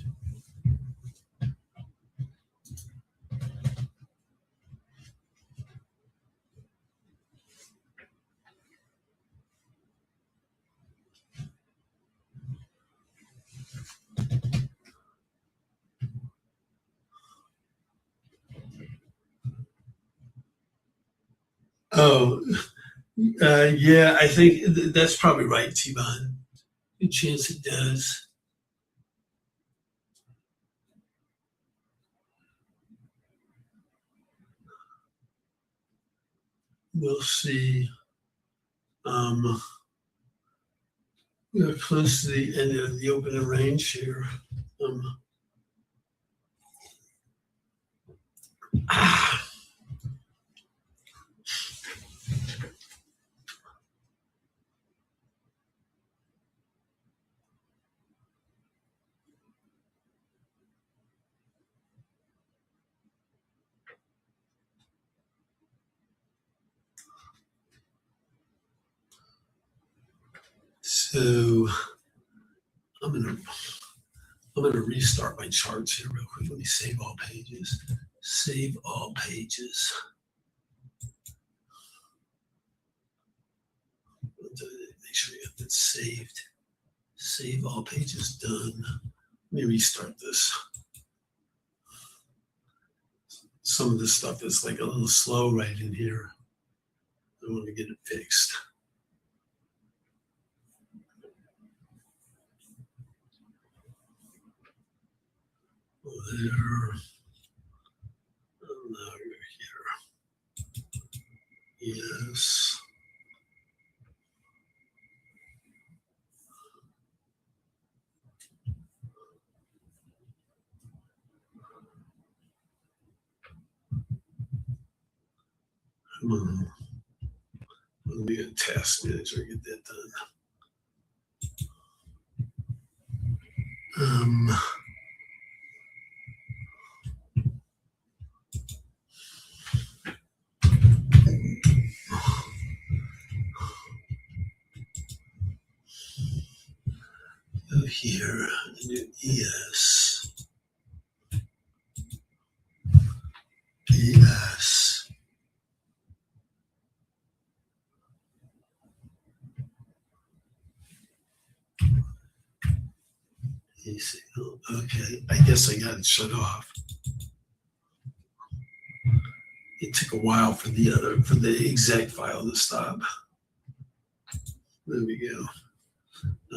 Oh, yeah, I think that's probably right, T-Bon. Good chance it does. We'll see. We're close to the end of the opening range here. So I'm gonna restart my charts here real quick. Let me save all pages. Save all pages. Make sure you have that saved. Save all pages done. Let me restart this. Some of this stuff is like a little slow right in here. I want to get it fixed. There. Now you're here. Yes. Come on. Let me get a task manager, get that done. Go here, do ES. ES. Signal. Okay, I guess I got it shut off. It took a while for the exec file to stop. There we go.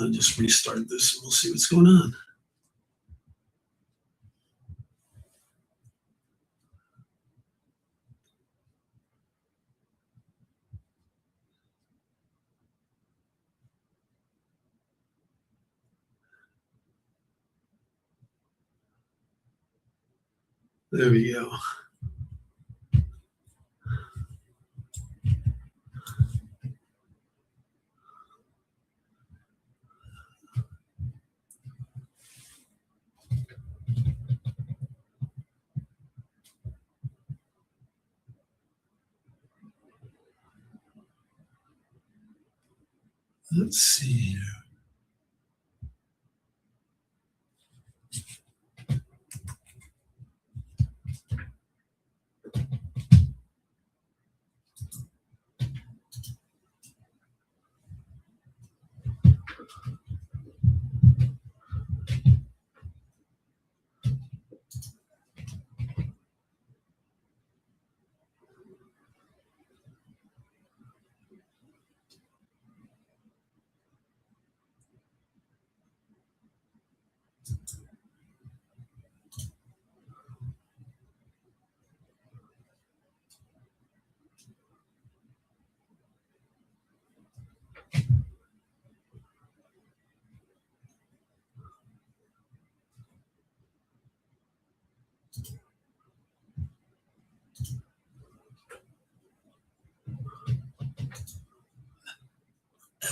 I'll just restart this and we'll see what's going on. There we go. Let's see here.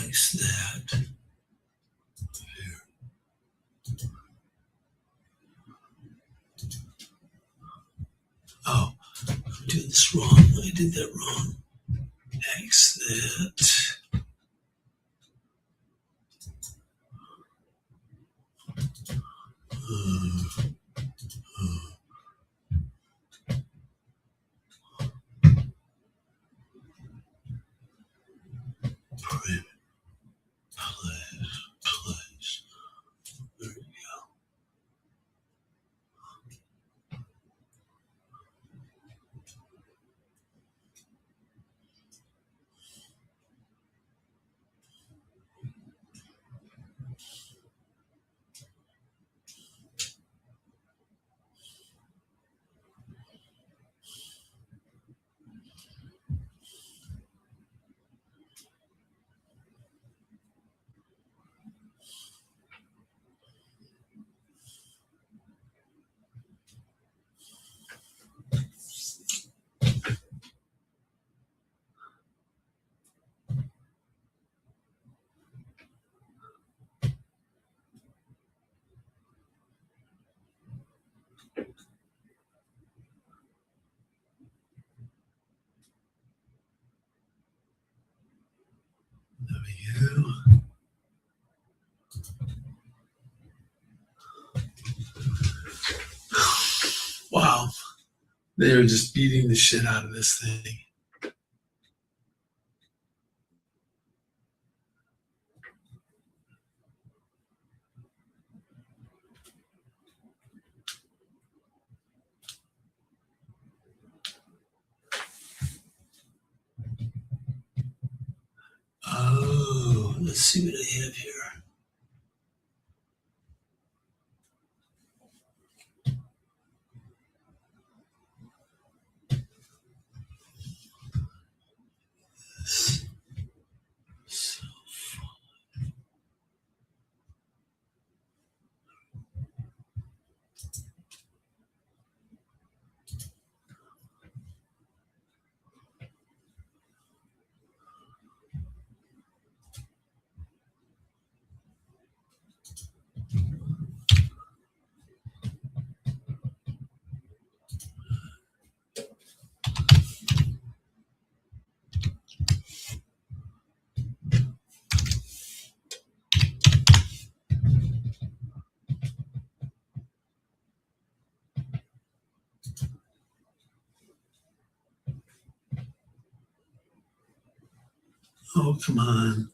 X that. Here. Oh, I'm doing this wrong. I did that wrong. X that. Place. There we go. There we go. Wow. They are just beating the shit out of this thing. Oh, let's see what I have here. Oh, come on.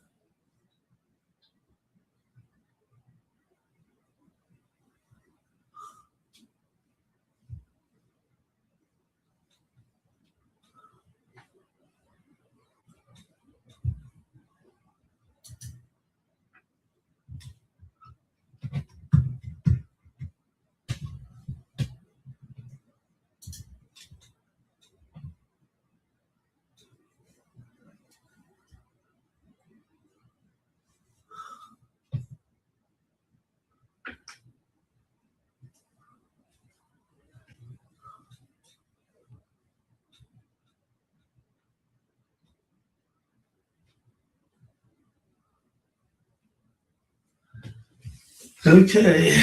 Okay.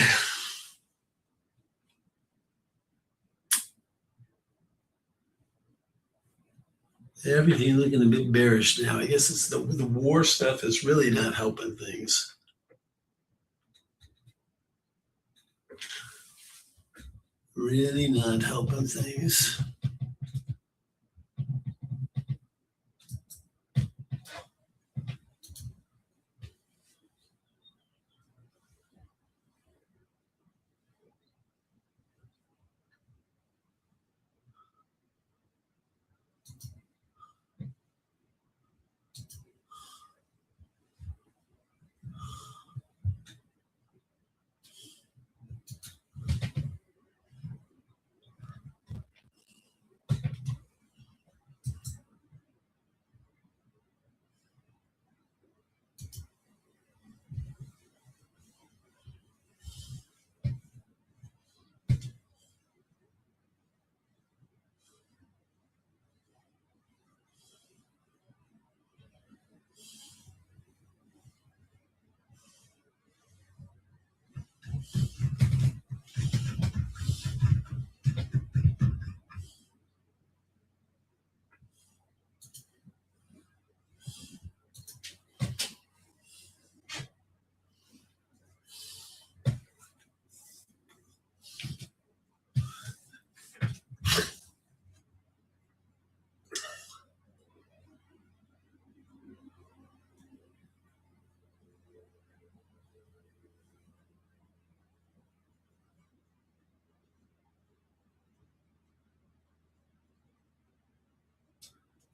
Everything looking a bit bearish now. I guess it's the war stuff is really not helping things. Really not helping things.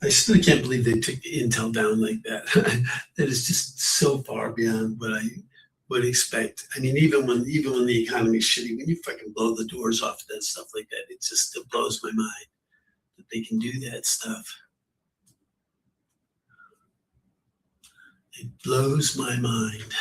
I still can't believe they took Intel down like that. That is just so far beyond what I would expect. I mean, even when the economy's shitty, when you fucking blow the doors off that stuff like that, it just still blows my mind that they can do that stuff. It blows my mind.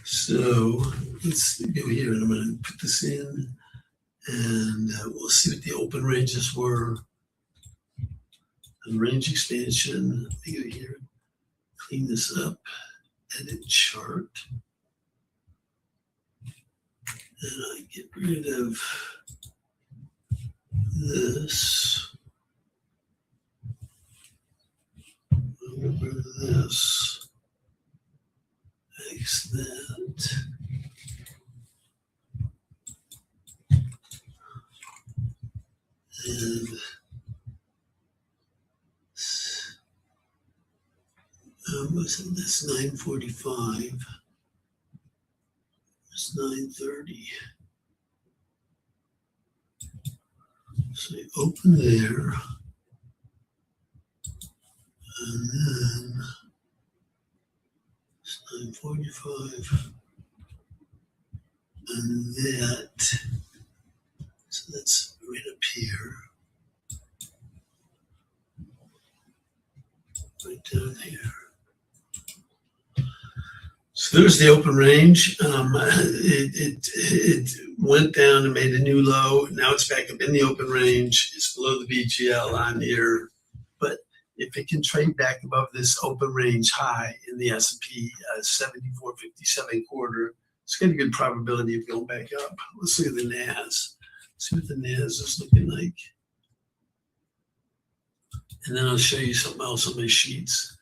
So let's go here, and I'm going to put this in, and we'll see what the open ranges were. And range expansion. Let me go here, clean this up, edit chart, and I get rid of this. I'll get rid of this. X that. And what's it? That's 945. It's 930. So you open there, and then it's 945, and that. So that's right up here, right down here. So there's the open range. It went down and made a new low. Now it's back up in the open range. It's below the VGL on here. But if it can trade back above this open range high in the S&P 74.57 quarter, it's got a good probability of going back up. Let's look at the NAS. See what the NAS is looking like. And then I'll show you something else on my sheets.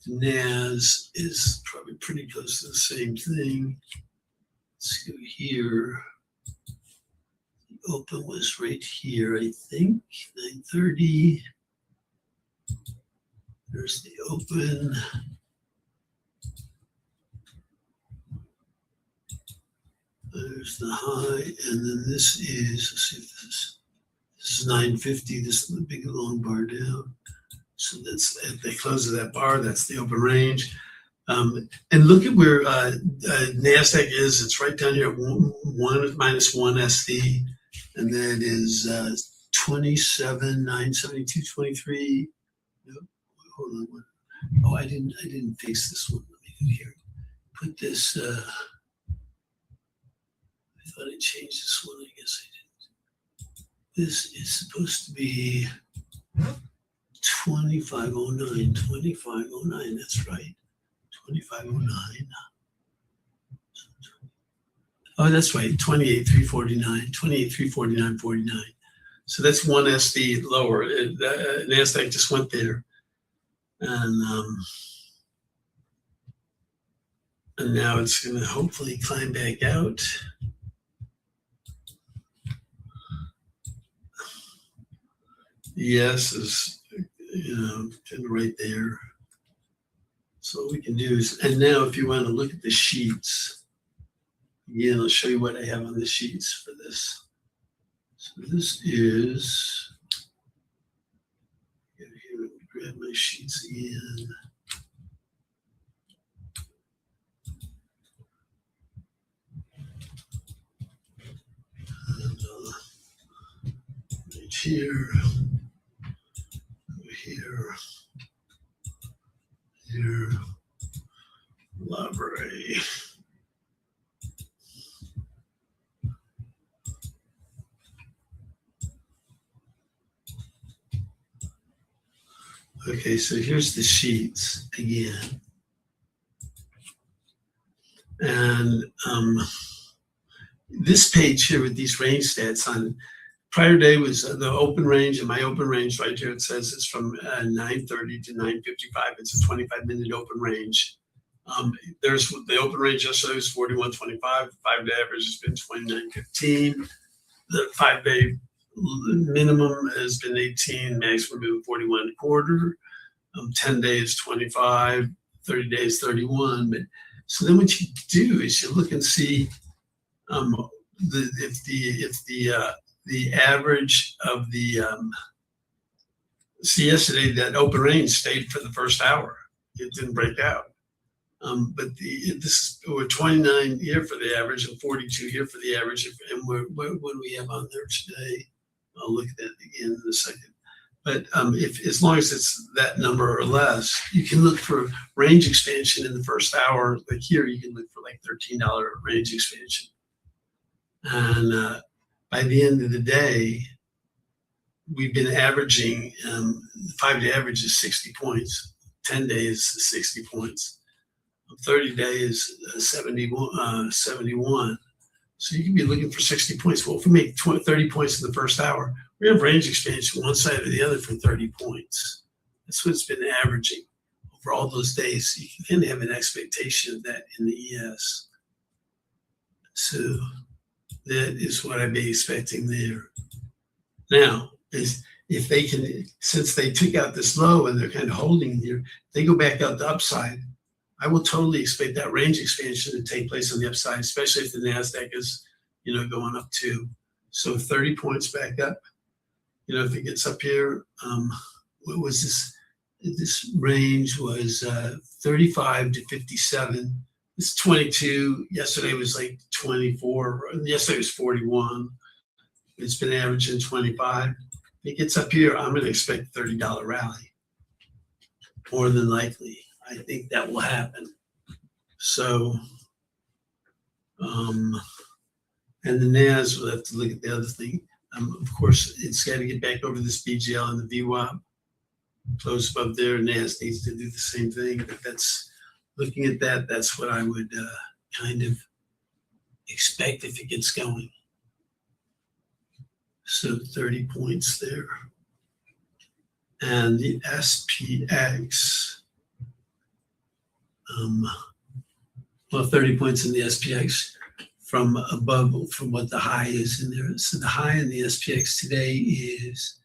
NAS is probably pretty close to the same thing. Let's go here. The open was right here, I think, 930. There's the open. There's the high, and then this is, let's see if this is 950. This is the big long bar down. So that's at the close of that bar. That's the open range. And look at where NASDAQ is. It's right down here at minus one SD, and that is 27,972.23. Nope. Hold on. Oh, I didn't fix this one. Let me do here. Put this. I thought I changed this one. I guess I didn't. This is supposed to be 2509. 2509. That's right. 2509. Oh, that's right. 28,349. 28,349.49. So that's one SD lower. NASDAQ just went there, and now it's going to hopefully climb back out. Yes is, kind of right there. So what we can do is, and now if you want to look at the sheets, again, I'll show you what I have on the sheets for this. So this is, here, let me grab my sheets again. And right here, here, library. Okay, so here's the sheets again. And this page here with these range stats on prior day was the open range, and my open range right here, it says it's from 930 to 955. It's a 25-minute open range. There's the open range yesterday was 41.25. 5-day average has been 29.15. The 5-day minimum has been 18, maximum been 41.25. 10 days 25, 30 days 31. But so then what you do is you look and see the average of the see yesterday that open range stayed for the first hour. It didn't break out. But we're 29 here for the average and 42 here for the average. And what do we have on there today? I'll look at that again in a second. But if as long as it's that number or less, you can look for range expansion in the first hour. Like here, you can look for like $13 range expansion. And by the end of the day, we've been averaging, 5-day average is 60 points, 10 days is 60 points, 30 days is 71. So you can be looking for 60 points. Well, if we make 30 points in the first hour, we have range expansion one side or the other for 30 points. That's what it's been averaging over all those days. So you can kind of have an expectation of that in the ES. So that is what I'd be expecting there. Now, if they can, since they took out this low and they're kind of holding here, they go back out the upside. I will totally expect that range expansion to take place on the upside, especially if the NASDAQ is, going up too. So 30 points back up. If it gets up here, what was this? This range was 35 to 57. It's 22. Yesterday was like 24. Yesterday was 41. It's been averaging 25. If it gets up here, I'm going to expect $30 rally. More than likely. I think that will happen. So, and the NAS, we'll have to look at the other thing. Of course, it's got to get back over this BGL and the VWAP. Close above there. NAS needs to do the same thing. But that's looking at that. That's what I would kind of expect if it gets going. So 30 points there. and the SPX, well, 30 points in the SPX from above, from what the high is in there. So the high in the SPX today is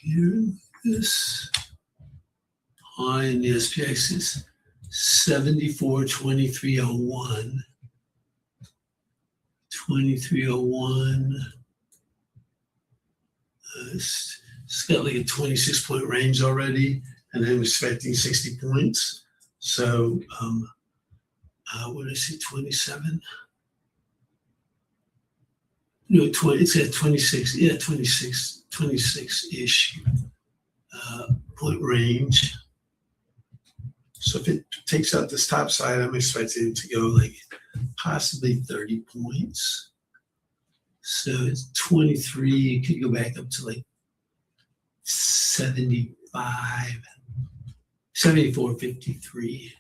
here, this high in the SPX is 74.2301. 2301. It's got like a 26-point range already, and I'm expecting 60 points. So, what did I say, 27? No, 20, it's at 26, yeah, 26-ish point range. So if it takes out this top side, I'm expecting it to go like possibly 30 points. So it's 23, it could go back up to like 75, 74.53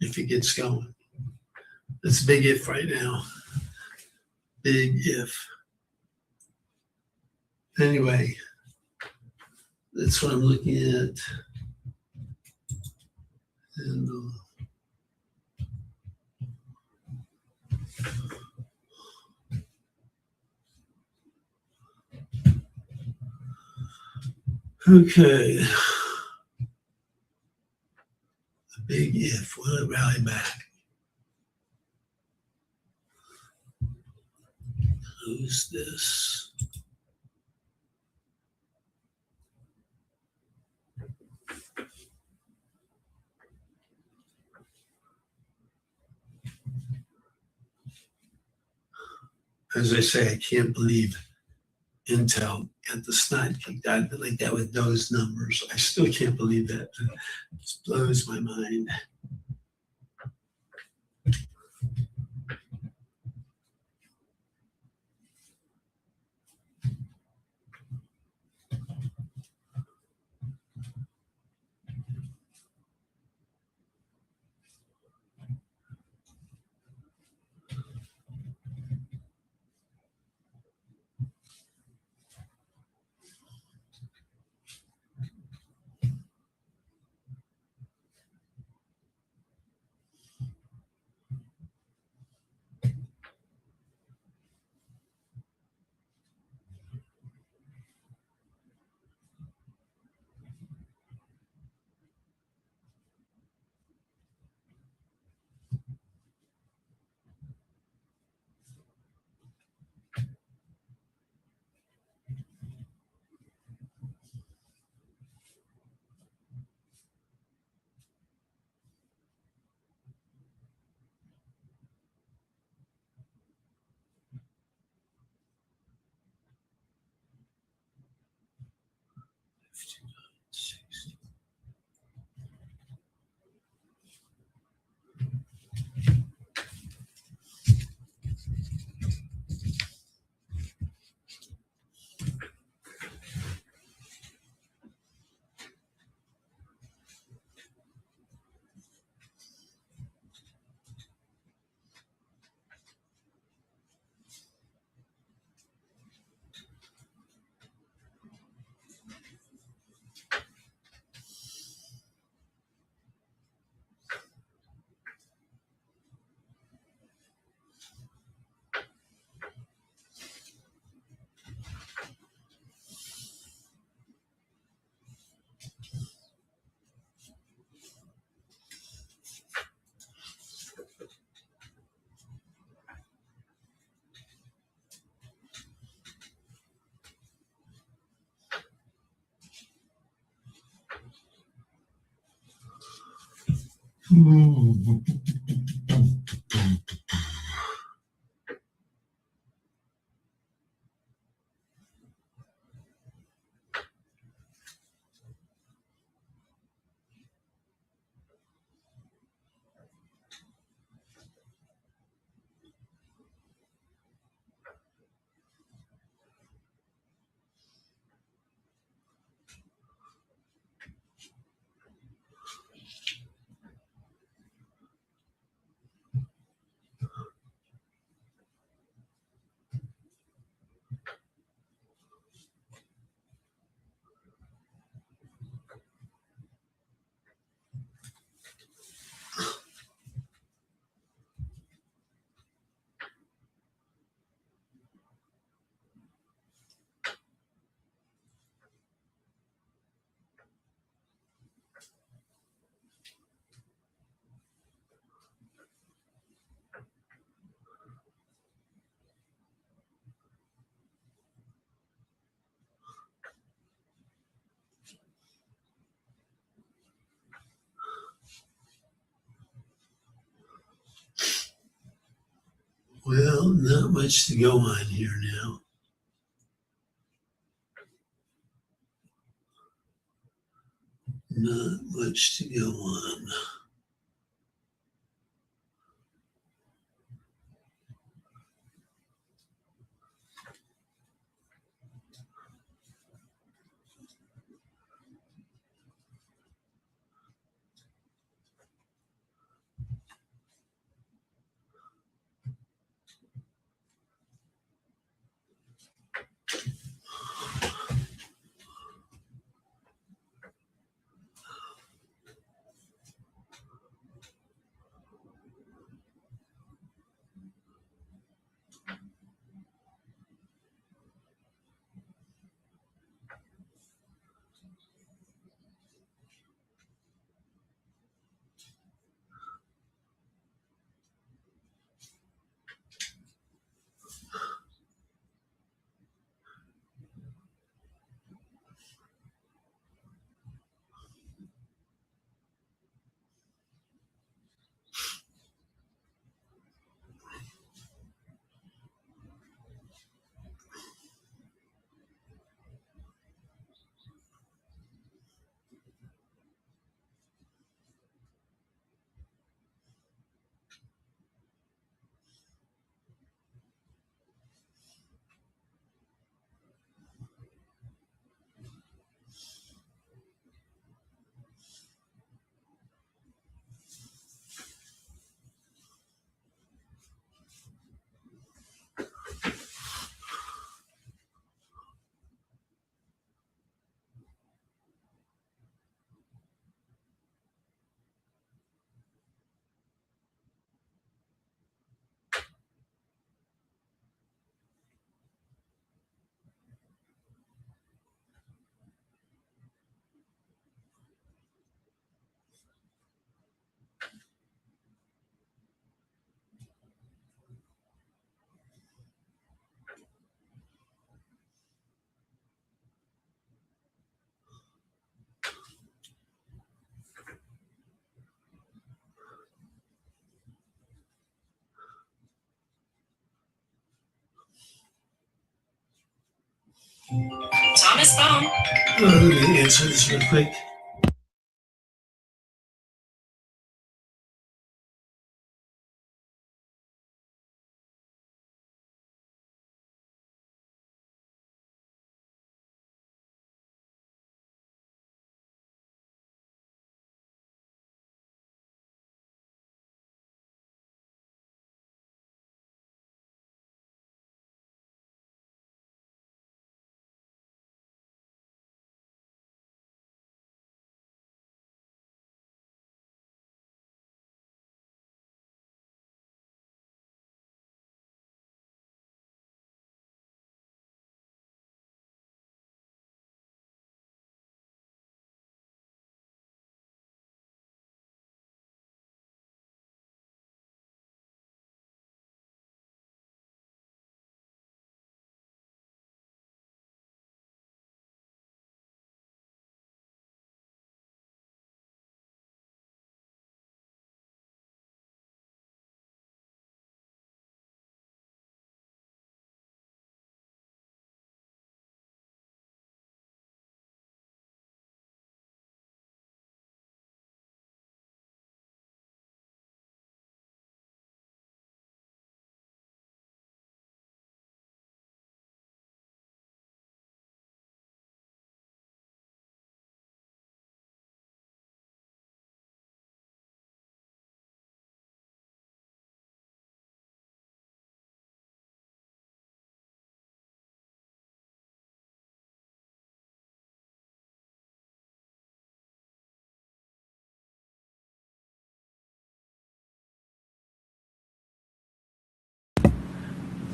if it gets going. That's a big if right now. Big if. Anyway, that's what I'm looking at. And okay. The big if. Will it rally back? Who's this? As I say, I can't believe Intel got the snot kicked out like that with those numbers. I still can't believe that. It just blows my mind. Well, not much to go on here now. Not much to go on. Thomas phone. Let me answer this real quick.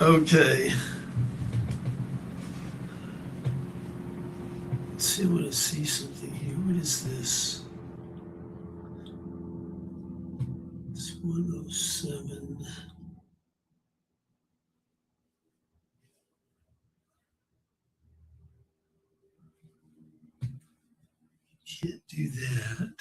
Okay. Let's see, I want to see something here. What is this? It's 107. Can't do that.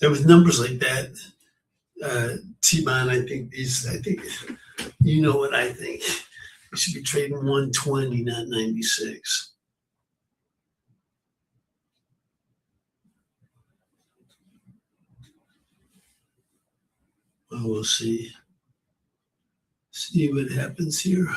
There was numbers like that. T-Bond, I think you know what I think. We should be trading 120, not 96. Well, we'll see. See what happens here.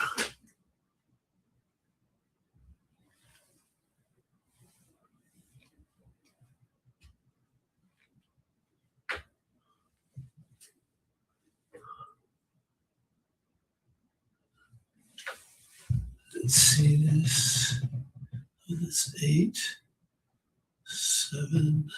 Let's see this. That's 8, 7.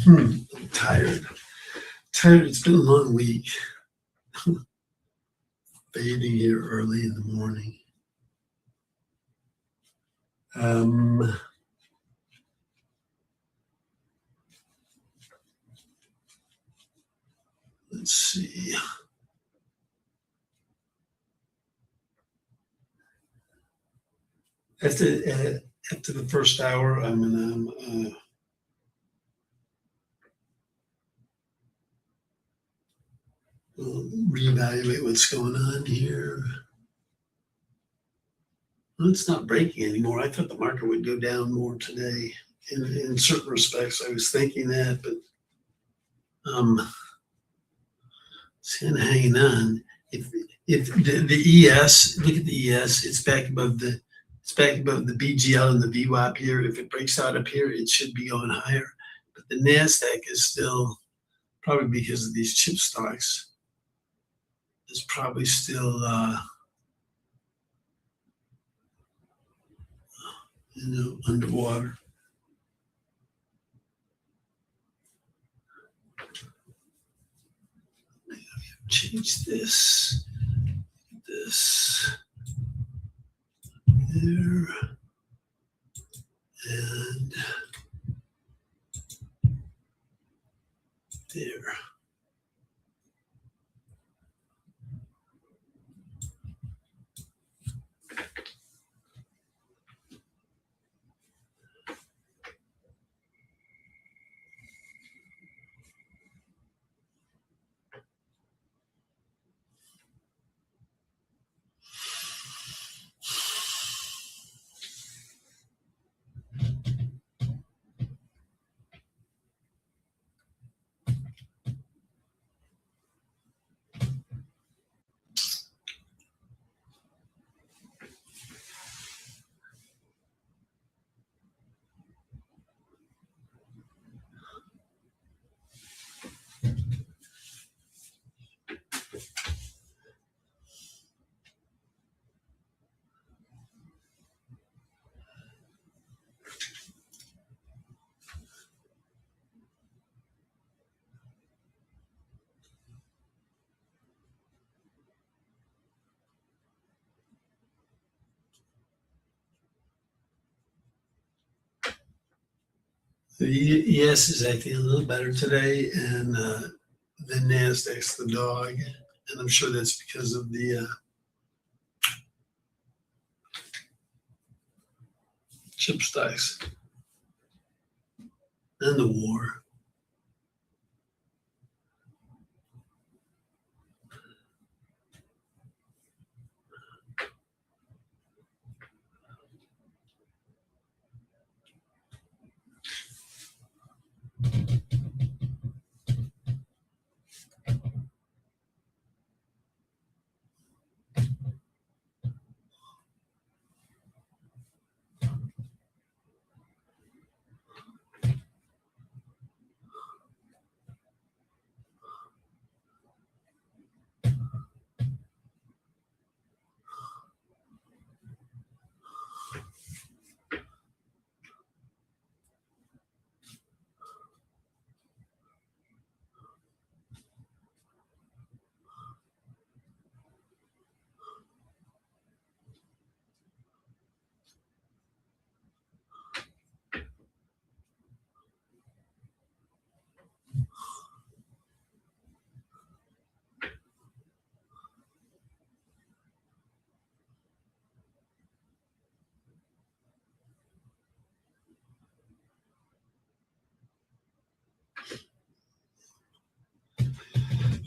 I'm tired. It's been a long week. Fading here early in the morning. Let's see. After the first hour, I'm gonna reevaluate what's going on here. Well, it's not breaking anymore. I thought the market would go down more today. In certain respects, I was thinking that, but it's kind of hanging on. If the ES, look at the ES, it's back above the BGL and the VWAP here. If it breaks out up here, it should be going higher. But the NASDAQ is still, probably because of these chip stocks, is probably still underwater. Change this. this there and there. The ES is acting a little better today, and the NASDAQ's the dog, and I'm sure that's because of the chip stocks and the war.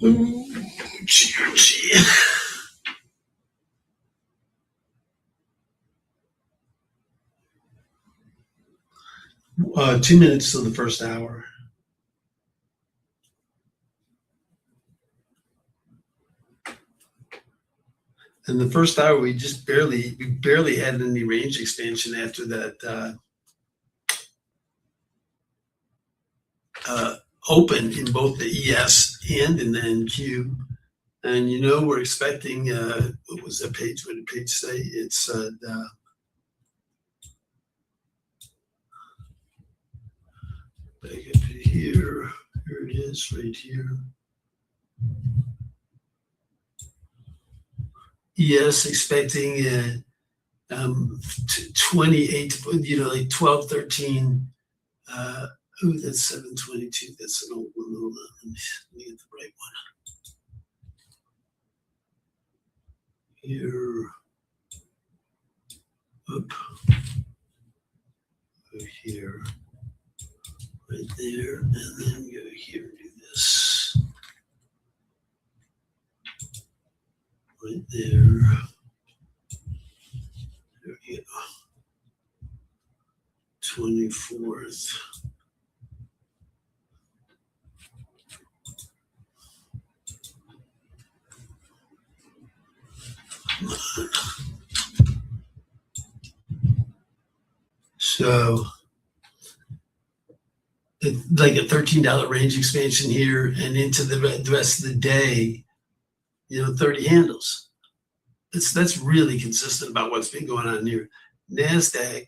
Ooh, gee. 2 minutes to the first hour. In the first hour, we barely had any range expansion after that open in both the ES and in the NQ. And we're expecting what was that page? What did the page say? It's back up here. Here it is, right here. ES expecting 28, like 12, 13. That's 722. That's an old one. Hold on. Let me get the right one. Here. Up. Go here. Right there. And then go here and do this. Right there. There we go. 24th. So it's like a $13 range expansion here and into the rest of the day, 30 handles. That's really consistent about what's been going on here. NASDAQ,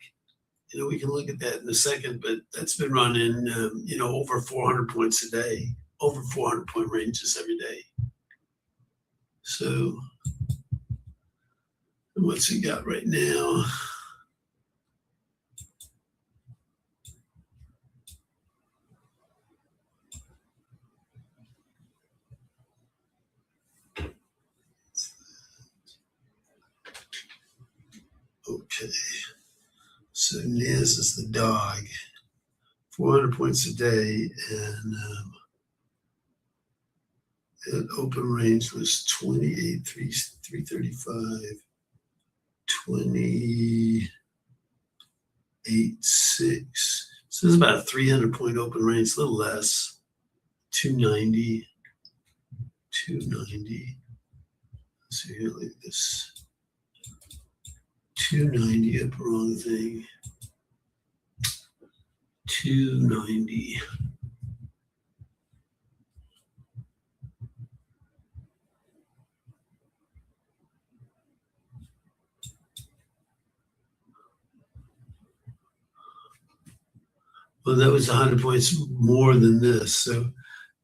we can look at that in a second, but that's been running, over 400 points a day, over 400 point ranges every day. So And what's he got right now? Okay. So Naz is the dog. 400 points a day, and that open range was 28, 335, 28, 6. So it's about a 300 point open range, a little less. 290, 290. So here, look at this. 290 up, wrong thing. 290. Well, that was 100 points more than this. So,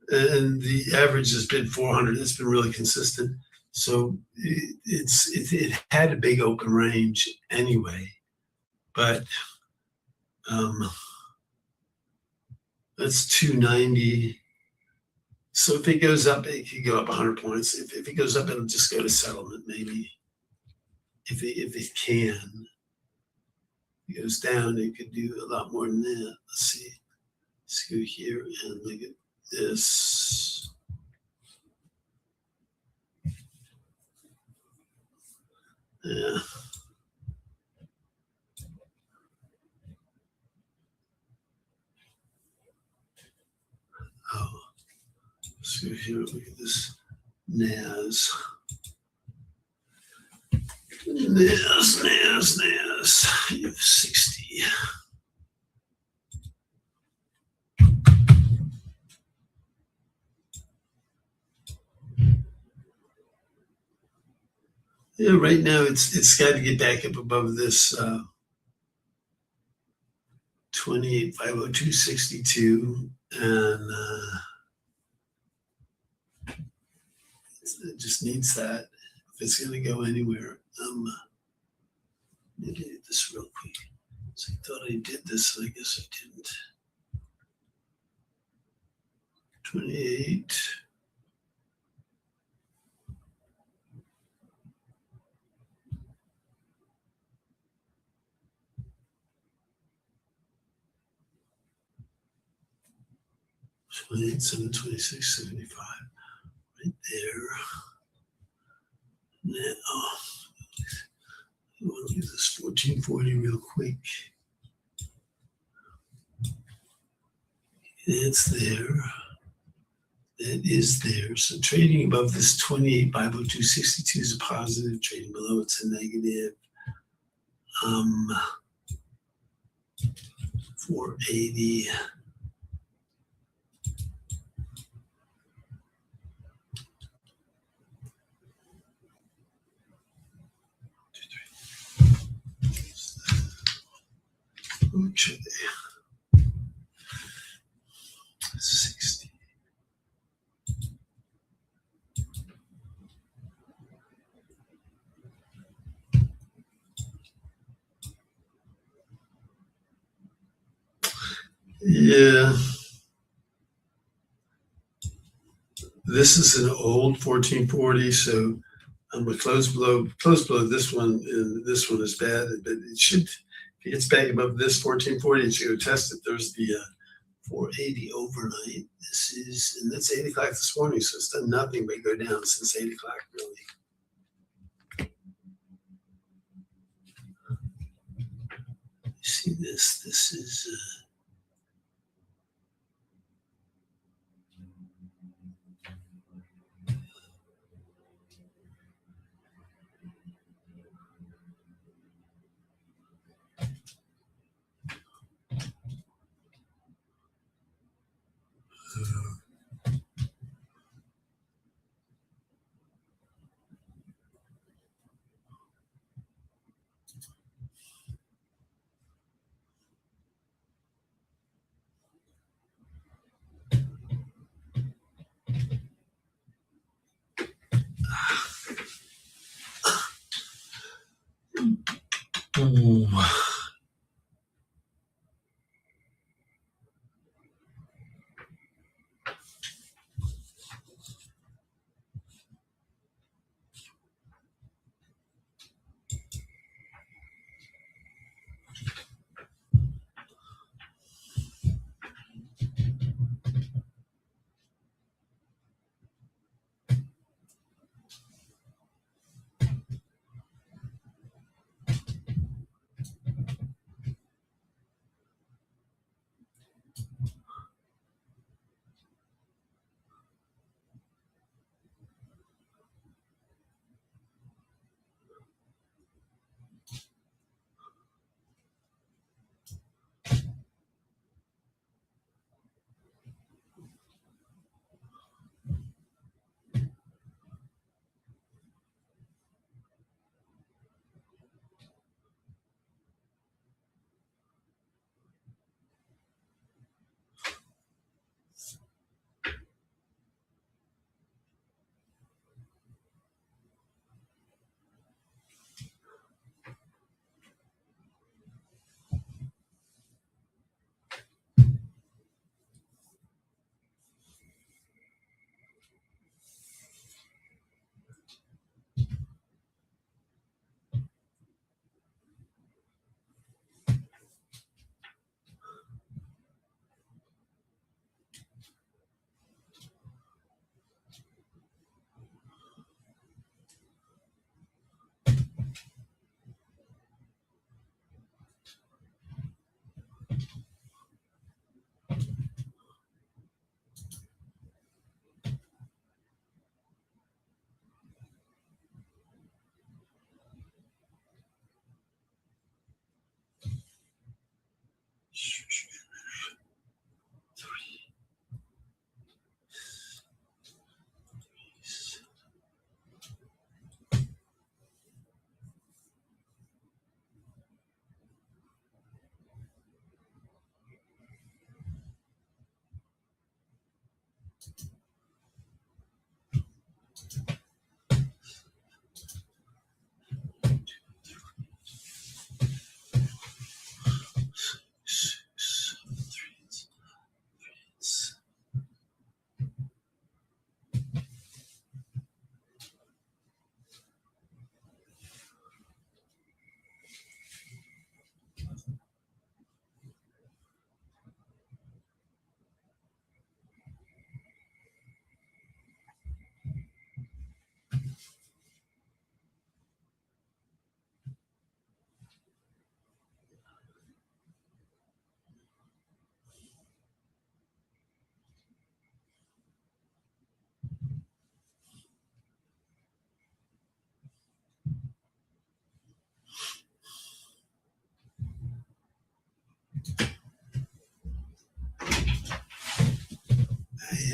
and the average has been 400. It's been really consistent. So it had a big open range anyway, but that's 290. So if it goes up, it could go up 100 points. If it goes up, it'll just go to settlement maybe. If it can. If it goes down, it could do a lot more than that. Let's see. Let's go here and look at this. Yeah. Oh. Let's go here. Look at this. NAS. NAS. You have 60. Yeah, right now it's got to get back up above this 28,502.62, and it just needs that if it's going to go anywhere. Let me do this real quick. So I thought I did this, and I guess I didn't. 28. $28,726.75, right there. Now, I want to do this 1440 real quick. It's there. That is there. So trading above this 28,502.62 is a positive. Trading below it's a negative. 480. Okay. 60. Yeah. This is an old 1440, so I'm a close below this one, and this one is bad, but it should, if it gets back above this 1440, it should go test it. There's the 480 overnight. This is, and that's 8 o'clock this morning, so it's done nothing but go down since 8 o'clock, really. You see this? This is Ooh.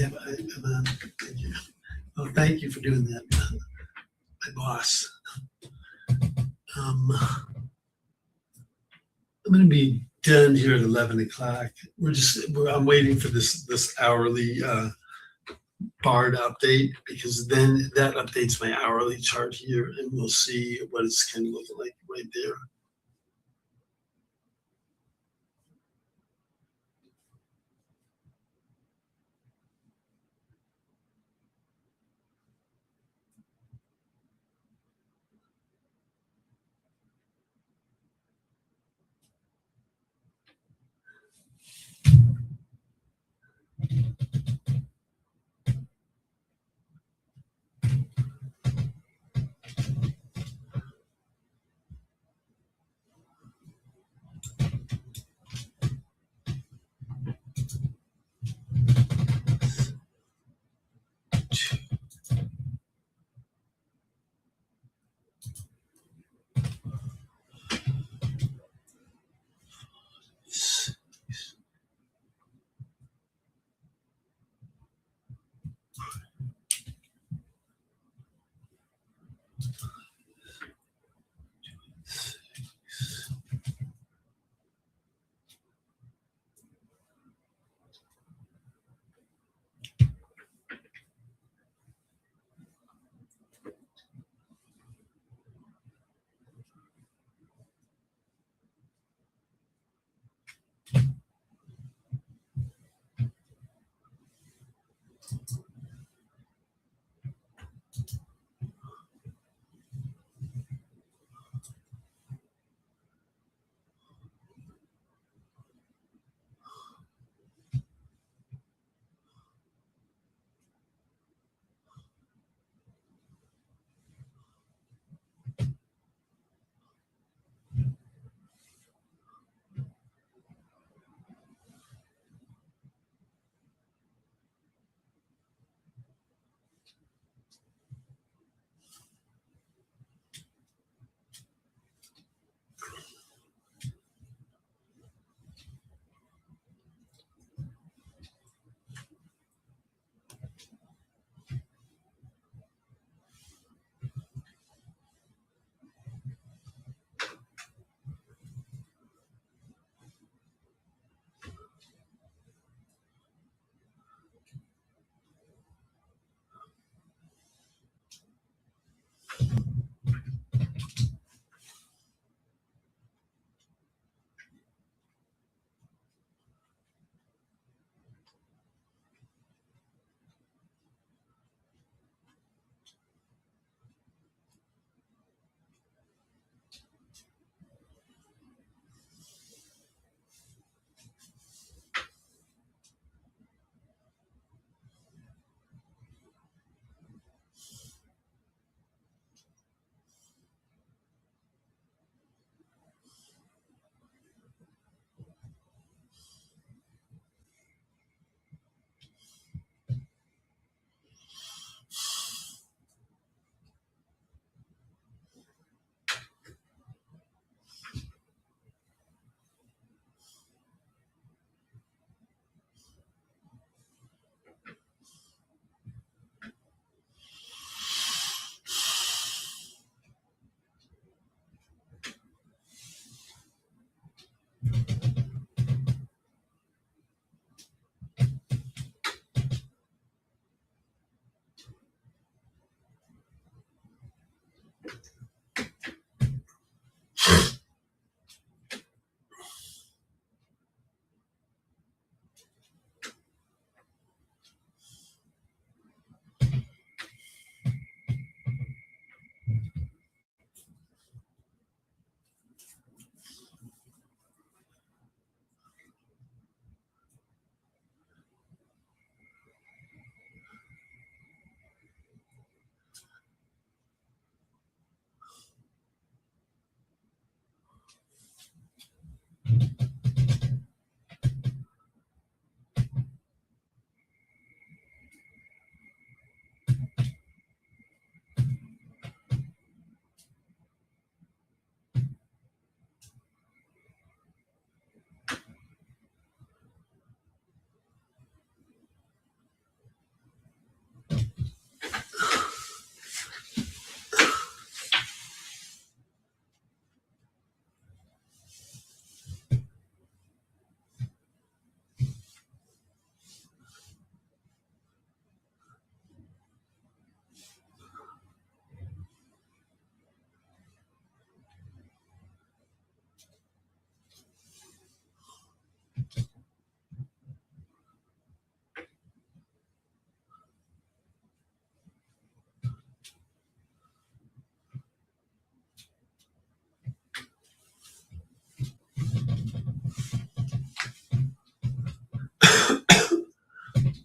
I'm on. Thank you. Oh, thank you for doing that, my boss. I'm going to be done here at 11 o'clock. I'm waiting for this hourly bar to update, because then that updates my hourly chart here, and we'll see what it's kind of looking like right there.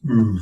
Hmm.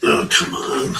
Oh, come on.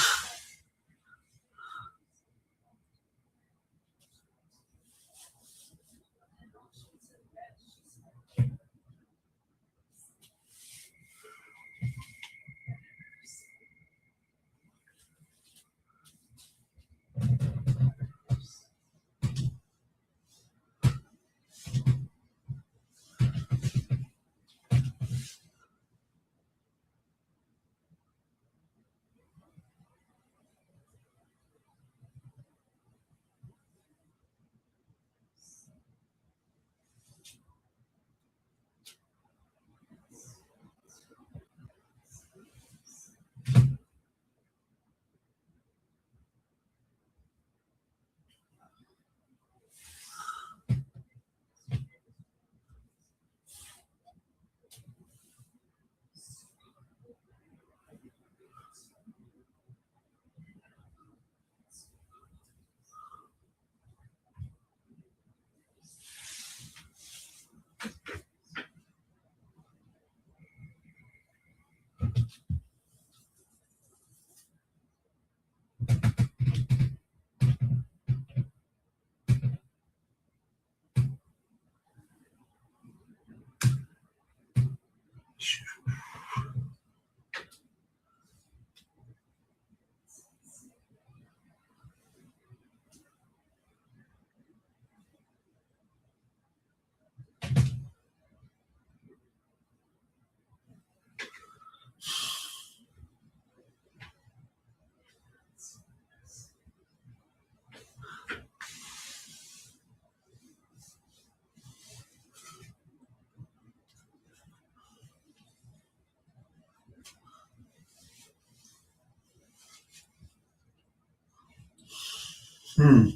Hmm.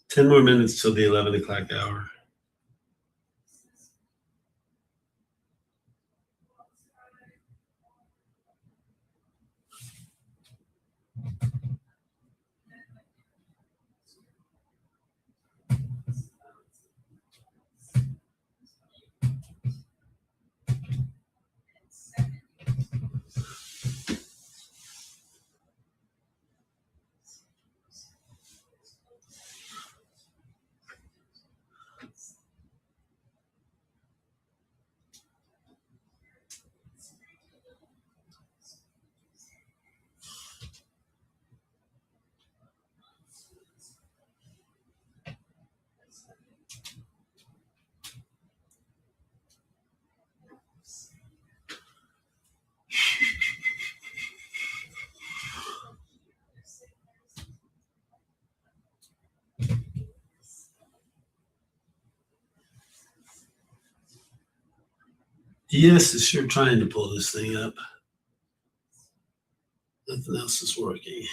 10 more minutes till the 11 o'clock hour. Yes, is sure trying to pull this thing up. Nothing else is working.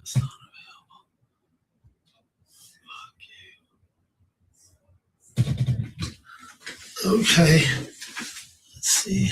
It's not available. Okay. Let's see.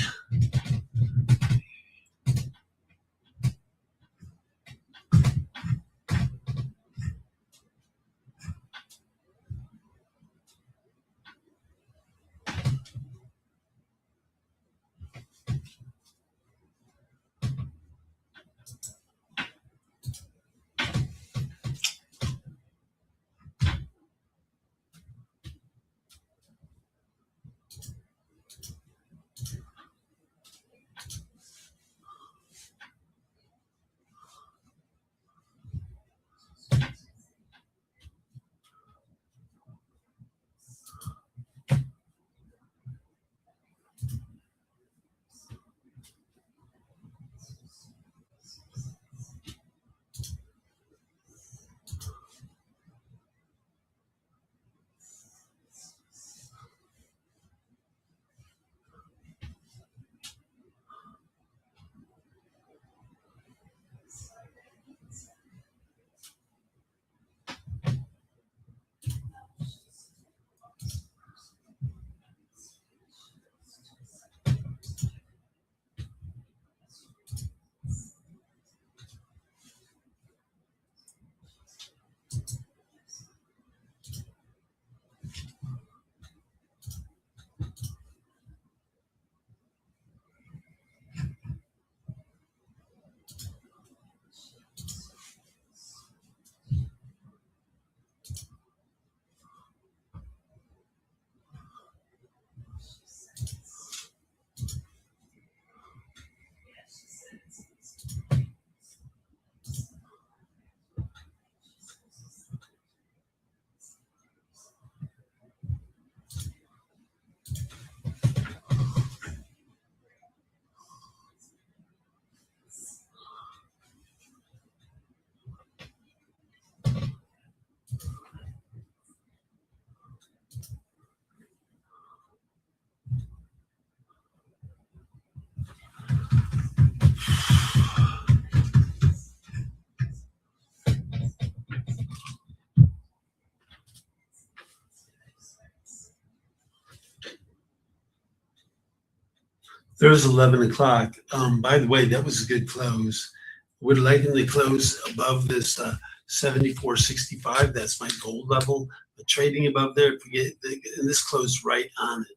There's 11 o'clock. By the way, that was a good close. Would like them to close above this 74.65. That's my gold level. But trading above there, and this closed right on it.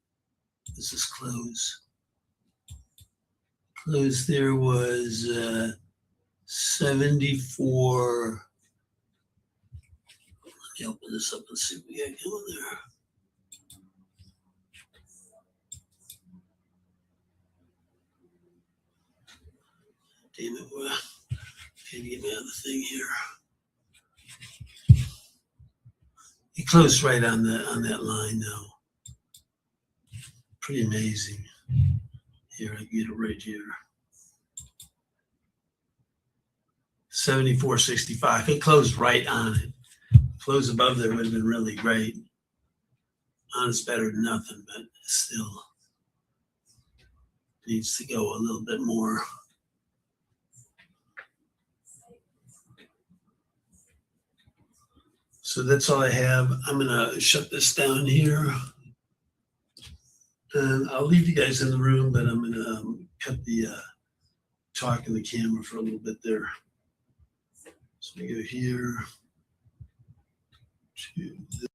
This is close. Close there was 74. Let me open this up and see what we got going there. Damn it, can't get me out of the thing here. He closed right on that line now. Pretty amazing. Here, I get it right here. 74.65. It closed right on it. Close above there would have been really great. Honest, better than nothing, but still needs to go a little bit more. So that's all I have. I'm gonna shut this down here, and I'll leave you guys in the room, but I'm gonna cut the talk in the camera for a little bit there. So So I go here to